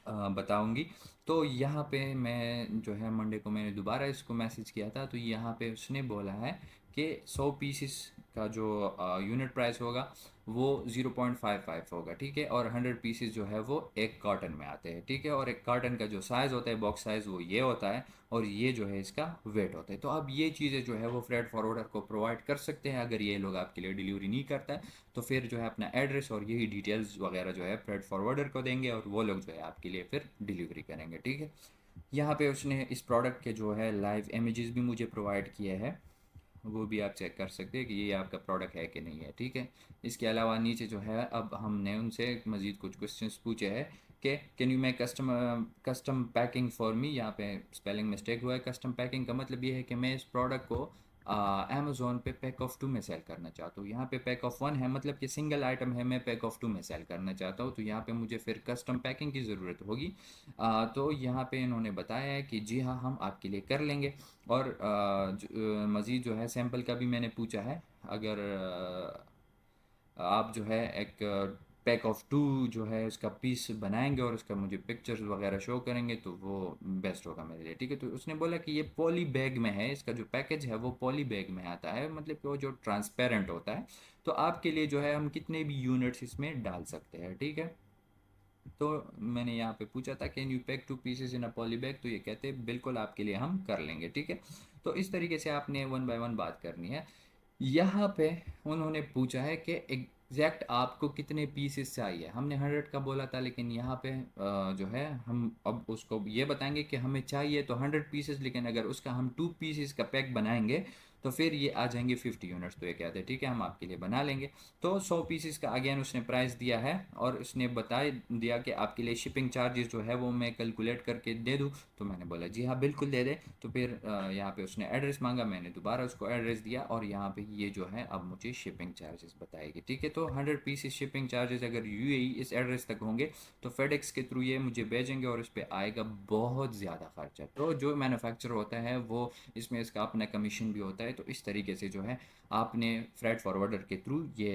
बताऊंगी। तो यहाँ पे मैं जो है मंडे को मैंने दोबारा इसको मैसेज किया था, तो यहाँ पे उसने बोला है कि 100 पीसेस का जो यूनिट प्राइस होगा वो 0.55 होगा, ठीक है। और 100 पीसेस जो है वो एक कार्टन में आते हैं, ठीक है। और एक कार्टन का जो साइज़ होता है, बॉक्स साइज़, वो ये होता है, और ये जो है इसका वेट होता है। तो अब ये चीज़ें जो है वो फ्रेट फॉरवर्डर को प्रोवाइड कर सकते हैं। अगर ये लोग आपके लिए डिलीवरी नहीं करता है तो फिर जो है अपना एड्रेस और यही डिटेल्स वगैरह जो है फ्रेट फॉरवर्डर को देंगे और वो लोग जो है आपके लिए फिर डिलीवरी करेंगे, ठीक है। यहाँ पे उसने इस प्रोडक्ट के जो है लाइव इमेजेस भी मुझे प्रोवाइड किए हैं, वो भी आप चेक कर सकते हैं कि ये आपका प्रोडक्ट है कि नहीं है, ठीक है। इसके अलावा नीचे जो है अब हमने उनसे मज़ीद कुछ क्वेश्चंस पूछे हैं कि can you make custom packing for me. यहाँ पे स्पेलिंग मिस्टेक हुआ है। कस्टम पैकिंग का मतलब ये है कि मैं इस प्रोडक्ट को अमेज़ोन पे पैक ऑफ 2 में सेल करना चाहता हूँ। यहाँ पे पैक ऑफ 1 है, मतलब कि सिंगल आइटम है, मैं पैक ऑफ 2 में सेल करना चाहता हूँ, तो यहाँ पे मुझे फिर कस्टम पैकिंग की ज़रूरत होगी। तो यहाँ पे इन्होंने बताया है कि जी हाँ, हम आपके लिए कर लेंगे। और मज़ीद जो है सैंपल का भी मैंने पूछा है। अगर आप जो है एक पैक ऑफ 2 जो है उसका पीस बनाएंगे और उसका मुझे पिक्चर्स वगैरह शो करेंगे तो वो बेस्ट होगा मेरे लिए, ठीक है। तो उसने बोला कि ये पॉली बैग में है, इसका जो पैकेज है वो पॉली बैग में आता है, मतलब कि वो जो ट्रांसपेरेंट होता है। तो आपके लिए जो है हम कितने भी यूनिट्स इसमें डाल सकते हैं, ठीक है। तो मैंने यहाँ पे पूछा था can you pack 2 pieces in a poly bag, तो ये कहते हैं बिल्कुल आपके लिए हम कर लेंगे, ठीक है। तो इस तरीके से आपने वन बाय वन बात करनी है। यहाँ पे उन्होंने पूछा है कि एग्जैक्ट आपको कितने पीसेस चाहिए। हमने 100 का बोला था, लेकिन यहाँ पे जो है हम अब उसको ये बताएंगे कि हमें चाहिए तो 100 पीसेस, लेकिन अगर उसका हम 2 पीसेस का पैक बनाएंगे तो फिर ये आ जाएंगे 50 यूनिट्स। तो ये कहते हैं ठीक है, हम आपके लिए बना लेंगे। तो 100 पीसेस का अगेन उसने प्राइस दिया है और उसने बता दिया कि आपके लिए शिपिंग चार्जेस जो है वो मैं कैलकुलेट करके दे दूँ। तो मैंने बोला जी हाँ बिल्कुल दे दे। तो फिर यहाँ पे उसने एड्रेस मांगा, मैंने दोबारा उसको एड्रेस दिया और यहाँ पे ये जो है अब मुझे शिपिंग चार्जेस बताएगी, ठीक है। तो 100 पीसेस शिपिंग चार्जेस अगर यूएई इस एड्रेस तक होंगे तो फेडेक्स के थ्रू ये मुझे भेजेंगे और इस पर आएगा बहुत ज़्यादा खर्चा। तो जो मैन्युफैक्चर होता है वो इसमें इसका अपना कमीशन भी होता है। तो इस तरीके से जो है आपने फ्रेट फॉरवर्डर के थ्रू ये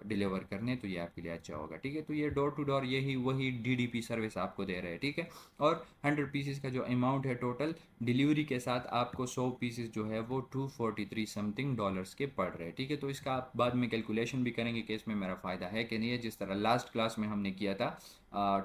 डिलीवर करने, तो ये आपके लिए अच्छा होगा, ठीक है। तो ये डोर टू डोर यही वही डीडीपी सर्विस आपको दे रहे हैं, ठीक है। और 100 पीसेस का जो अमाउंट है टोटल डिलीवरी के साथ आपको 100 पीसेस जो है वो 243 समथिंग डॉलर्स के पड़ रहे हैं, ठीक है। तो इसका आप बाद में कैलकुलेशन भी करेंगे कि इसमें मेरा फ़ायदा है कि नहीं है, जिस तरह लास्ट क्लास में हमने किया था।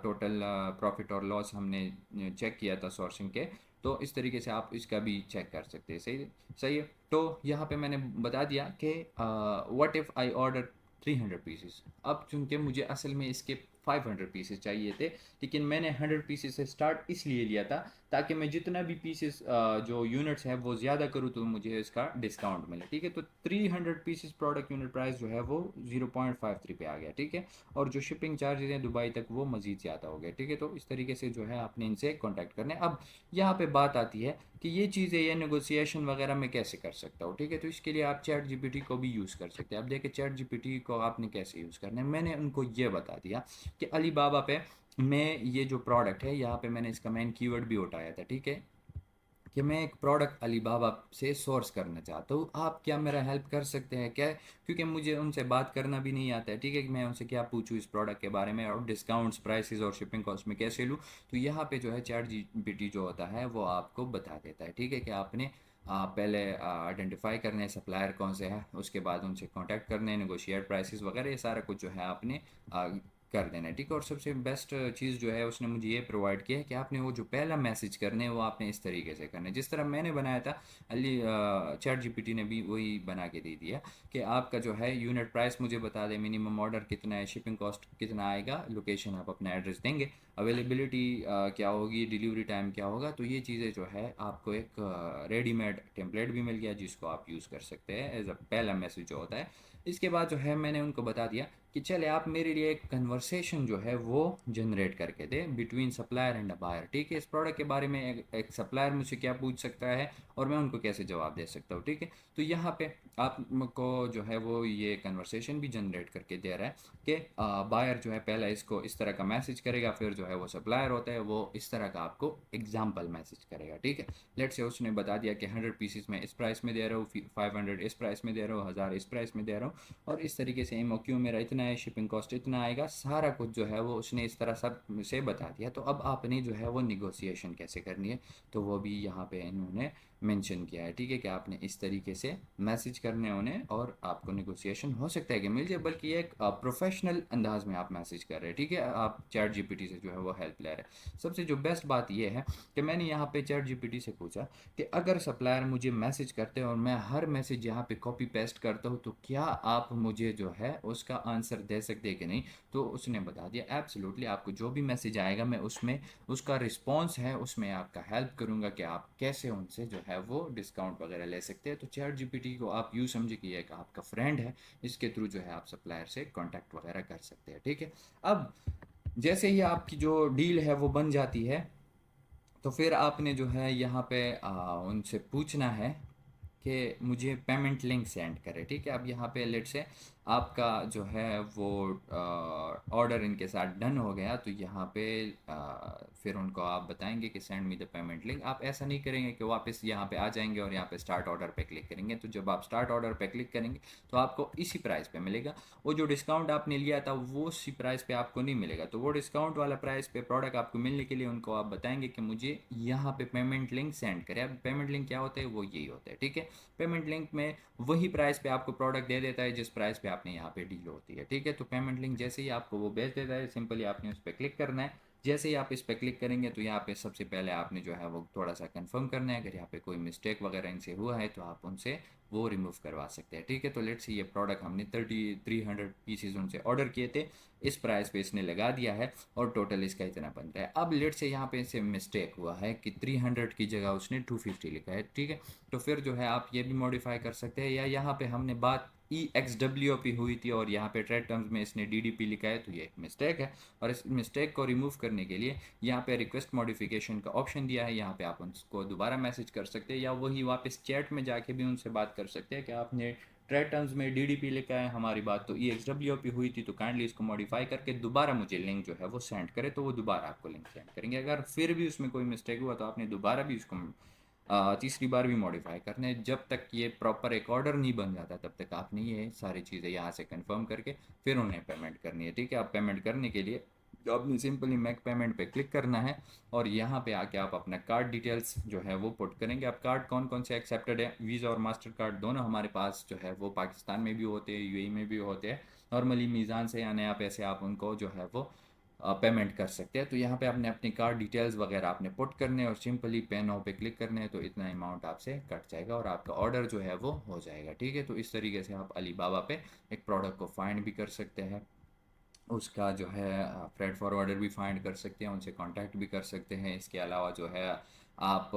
टोटल प्रॉफिट और लॉस हमने चेक किया था सोर्सिंग के। तो इस तरीके से आप इसका भी चेक कर सकते हैं, सही सही है। तो यहाँ पे मैंने बता दिया कि what if I order 300 pieces. अब चूंकि मुझे असल में इसके 500 पीसेस चाहिए थे, लेकिन मैंने 100 पीसेस से स्टार्ट इसलिए लिया था ताकि मैं जितना भी पीसेस जो यूनिट्स हैं वो ज़्यादा करूँ तो मुझे इसका डिस्काउंट मिले, ठीक है। तो 300 पीसेस प्रोडक्ट यूनिट प्राइस जो है वो 0.53 पे आ गया, ठीक है। और जो शिपिंग चार्जेस हैं दुबई तक वो मज़ीद ज़्यादा हो गए, ठीक है। तो इस तरीके से जो है आपने इनसे कॉन्टैक्ट करना है। अब यहाँ पे बात आती है कि ये चीज़ें ये नेगोशिएशन वगैरह मैं कैसे कर सकता हूँ, ठीक है। तो इसके लिए आप चैट जीपीटी को भी यूज़ कर सकते हैं। अब देखिए चैट जीपीटी को आपने कैसे यूज़ करना है। मैंने उनको ये बता दिया कि अलीबाबा पे मैं ये जो प्रोडक्ट है यहाँ पे मैंने इसका मेन कीवर्ड भी उठाया था, ठीक है, कि मैं एक प्रोडक्ट अलीबाबा से सोर्स करना चाहता हूँ, आप क्या मेरा हेल्प कर सकते हैं क्या। क्योंकि मुझे उनसे बात करना भी नहीं आता है, ठीक है, कि मैं उनसे क्या पूछूँ इस प्रोडक्ट के बारे में और डिस्काउंट्स प्राइसेस और शिपिंग कॉस्ट में कैसे लूँ। तो यहाँ पे जो है चैट जीपीटी जो होता है वो आपको बता देता है, ठीक है, कि आपने पहले आइडेंटिफाई करने हैं सप्लायर कौन से हैं, उसके बाद उनसे कांटेक्ट करने हैं, नेगोशिएट प्राइसेस वगैरह ये सारा कुछ जो है आपने कर देना है, ठीक है। और सबसे बेस्ट चीज़ जो है उसने मुझे ये प्रोवाइड किया है कि आपने वो जो पहला मैसेज करने है वो आपने इस तरीके से करना है जिस तरह मैंने बनाया था। अली चैट जीपीटी ने भी वही बना के दे दिया कि आपका जो है यूनिट प्राइस मुझे बता दें, मिनिमम ऑर्डर कितना है, शिपिंग कॉस्ट कितना आएगा, लोकेशन आप अपना एड्रेस देंगे, अवेलेबिलिटी क्या होगी, डिलीवरी टाइम क्या होगा। तो ये चीज़ें जो है आपको एक रेडीमेड टेम्पलेट भी मिल गया जिसको आप यूज़ कर सकते हैं एज अ पहला मैसेज जो होता है। इसके बाद जो है मैंने उनको बता दिया कि चले आप मेरे लिए एक कन्वर्सेशन जो है वो जनरेट करके दे between supplier and a buyer, ठीक है। इस प्रोडक्ट के बारे में एक सप्लायर मुझसे क्या पूछ सकता है और मैं उनको कैसे जवाब दे सकता हूँ, ठीक है। तो यहाँ पे आपको जो है वो ये कन्वर्सेशन भी जनरेट करके दे रहा है कि बायर जो है पहला इसको इस तरह का मैसेज करेगा, फिर जो जो है वो सप्लायर होता है वो इस तरह का आपको एग्जाम्पल मैसेज करेगा, ठीक है। लेट से उसने बता दिया कि 100 पीसीस में इस प्राइस में दे रहा हूँ, 500 इस प्राइस में दे रहा हूँ, 1000 इस प्राइस में दे रहा हूँ, और इस तरीके से एमओक्यू मेरा इतना है, शिपिंग कॉस्ट इतना आएगा, सारा कुछ जो है वो उसने इस तरह सब से बता दिया। तो अब आपने जो है वो निगोशिएशन कैसे करनी है, तो वो भी यहाँ पे इन्होंने मेंशन किया है, ठीक है, कि आपने इस तरीके से मैसेज करने उन्हें और आपको निगोशिएशन हो सकता है कि मिल जाए, बल्कि एक प्रोफेशनल अंदाज में आप मैसेज कर रहे हैं, ठीक है, आप चैट जीपीटी से जो है वो हेल्प ले रहे हैं। सबसे जो बेस्ट बात ये है कि मैंने यहाँ पे चैट जीपीटी से पूछा कि अगर सप्लायर मुझे मैसेज करते हैं और मैं हर मैसेज यहाँ पे कॉपी पेस्ट करता हूँ तो क्या आप मुझे जो है उसका आंसर दे सकते हैं कि नहीं। तो उसने बता दिया एब्सोल्युटली, आपको जो भी मैसेज आएगा मैं उसमें उसका रिस्पॉन्स है उसमें आपका हेल्प करूँगा कि आप कैसे उनसे जो है वो डिस्काउंट वगैरह ले सकते हैं। तो चैट जीपीटी को आप यूँ समझिए कि एक आपका फ्रेंड है, इसके थ्रू जो है आप सप्लायर से कॉन्टैक्ट वगैरह कर सकते हैं, ठीक है। अब जैसे ही आपकी जो डील है वो बन जाती है, तो फिर आपने जो है यहाँ पे उनसे पूछना है कि मुझे पेमेंट लिंक सेंड करें, ठीक है। अब यहाँ पे लेट से आपका जो है वो ऑर्डर इनके साथ डन हो गया, तो यहाँ पे फिर उनको आप बताएंगे कि send me the payment link. आप ऐसा नहीं करेंगे कि वापस यहाँ पे आ जाएंगे और यहाँ पे स्टार्ट ऑर्डर पे क्लिक करेंगे। तो जब आप स्टार्ट ऑर्डर पे क्लिक करेंगे तो आपको इसी प्राइस पे मिलेगा, वो जो डिस्काउंट आपने लिया था वो उसी प्राइस पे आपको नहीं मिलेगा। तो वो डिस्काउंट वाला प्राइस पे प्रोडक्ट आपको मिलने के लिए उनको आप बताएंगे कि मुझे यहाँ पे पेमेंट लिंक सेंड करें। अब पेमेंट लिंक क्या होता है, वो यही होता है, ठीक है। पेमेंट लिंक में वही प्राइस पे आपको प्रोडक्ट दे देता है जिस प्राइस पे आपने यहाँ पे डील होती है, ठीक है। तो पेमेंट लिंक जैसे ही आपको वो भेज देता है, सिंपली आपने उस पर क्लिक करना है। जैसे ही आप इस पर क्लिक करेंगे तो यहाँ पे सबसे पहले आपने जो है वो थोड़ा सा कंफर्म करना है, अगर यहाँ पे कोई मिस्टेक वगैरह इनसे हुआ है तो आप उनसे वो रिमूव करवा सकते हैं, ठीक है। तो लेट्स से ये प्रोडक्ट हमने 300 पीसीज उनसे ऑर्डर किए थे, इस प्राइस पे इसने लगा दिया है और टोटल इसका इतना बन रहा है। अब लेट से यहाँ पे इसे मिस्टेक हुआ है कि 300 की जगह उसने 250 लिखा है, ठीक है। तो फिर जो है आप ये भी मॉडिफाई कर सकते हैं, या यहाँ पे हमने बात EXWP हुई थी और यहाँ पे ट्रेड टर्म्स में इसने DDP लिखा है, तो ये एक मिस्टेक है। और इस मिस्टेक को रिमूव करने के लिए यहाँ पे रिक्वेस्ट मॉडिफिकेशन का ऑप्शन दिया है, यहाँ पे आप उनको दोबारा मैसेज कर सकते हैं या वही वापस चैट में जाके भी उनसे बात कर सकते हैं कि आपने ट्रेड टर्म्स में DDP लिखा है, हमारी बात तो EXWP हुई थी, तो काइंडली इसको मॉडिफाई करके दोबारा मुझे लिंक जो है वो सेंड करे। तो वो दोबारा आपको लिंक सेंड करेंगे। अगर फिर भी उसमें कोई मिस्टेक हुआ तो आपने दोबारा भी उसको तीसरी बार भी मॉडिफाई करने हैं। जब तक ये प्रॉपर एक ऑर्डर नहीं बन जाता तब तक आपने ये सारी चीज़ें यहाँ से कंफर्म करके फिर उन्हें पेमेंट करनी है, ठीक है। आप पेमेंट करने के लिए आपने सिंपली मेक पेमेंट पे क्लिक करना है और यहाँ पे आके आप अपना कार्ड डिटेल्स जो है वो पुट करेंगे। अब कार्ड कौन कौन से एक्सेप्टेड है, वीज़ा और मास्टर कार्ड दोनों हमारे पास जो है वो पाकिस्तान में भी होते हैं, UAE में भी होते हैं। नॉर्मली मीज़ान से या नया पैसे आप उनको जो है वो पेमेंट कर सकते हैं। तो यहाँ पे आपने अपनी कार्ड डिटेल्स वगैरह आपने पुट करने हैं और सिंपली पे नाउ पे क्लिक करने हैं, तो इतना अमाउंट आपसे कट जाएगा और आपका ऑर्डर जो है वो हो जाएगा, ठीक है। तो इस तरीके से आप अलीबाबा पे एक प्रोडक्ट को फाइंड भी कर सकते हैं, उसका जो है फ्रेट फॉरवर्डर भी फाइंड कर सकते हैं, उनसे कांटेक्ट भी कर सकते हैं। इसके अलावा जो है आप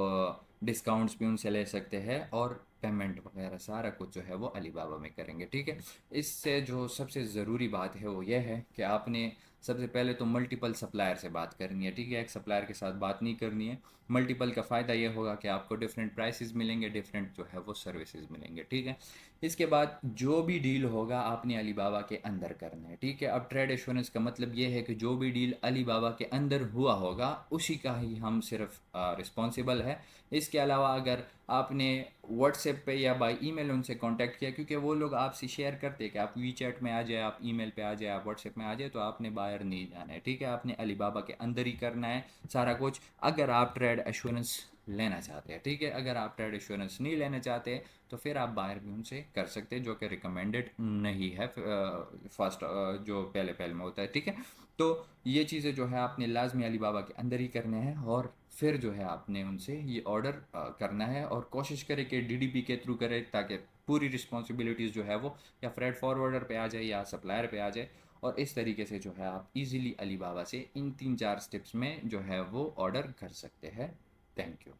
डिस्काउंट्स भी उनसे ले सकते हैं और पेमेंट वगैरह सारा कुछ जो है वो अलीबाबा में करेंगे, ठीक है। इससे जो सबसे ज़रूरी बात है वो ये है कि आपने सबसे पहले तो मल्टीपल सप्लायर से बात करनी है, ठीक है। एक सप्लायर के साथ बात नहीं करनी है। मल्टीपल का फ़ायदा ये होगा कि आपको डिफरेंट प्राइसेस मिलेंगे, डिफरेंट जो है वो सर्विसेज मिलेंगे, ठीक है। इसके बाद जो भी डील होगा आपने अलीबाबा के अंदर करना है, ठीक है। अब ट्रेड एश्योरेंस का मतलब ये है कि जो भी डील अलीबाबा के अंदर हुआ होगा उसी का ही हम सिर्फ रिस्पॉन्सिबल है। इसके अलावा अगर आपने व्हाट्सएप पे या बाय ईमेल उनसे कांटेक्ट किया, क्योंकि वो लोग आपसे शेयर करते हैं कि आप वीचैट में आ जाए, आप ईमेल पे आ जाए, आप व्हाट्सएप में आ जाए, तो आपने बाहर नहीं जाना है, ठीक है। आपने अलीबाबा के अंदर ही करना है सारा कुछ, अगर आप ट्रेड एश्योरेंस लेना चाहते हैं, ठीक है। अगर आप ट्रेड एश्योरेंस नहीं लेना चाहते तो फिर आप बाहर भी उनसे कर सकते हैं, जो कि रिकमेंडेड नहीं है फर्स्ट जो पहले पहले में होता है, ठीक है। तो ये चीज़ें जो है आपने लाजमी अलीबाबा के अंदर ही करने हैं और फिर जो है आपने उनसे ये ऑर्डर करना है और कोशिश करें कि DDP के थ्रू करें, ताकि पूरी रिस्पॉन्सिबिलिटीज़ जो है वो या फ्रेट फॉरवर्डर पे आ जाए या सप्लायर पे आ जाए। और इस तरीके से जो है आप इजीली अलीबाबा से इन 3-4 स्टेप्स में जो है वो ऑर्डर कर सकते हैं। Thank you.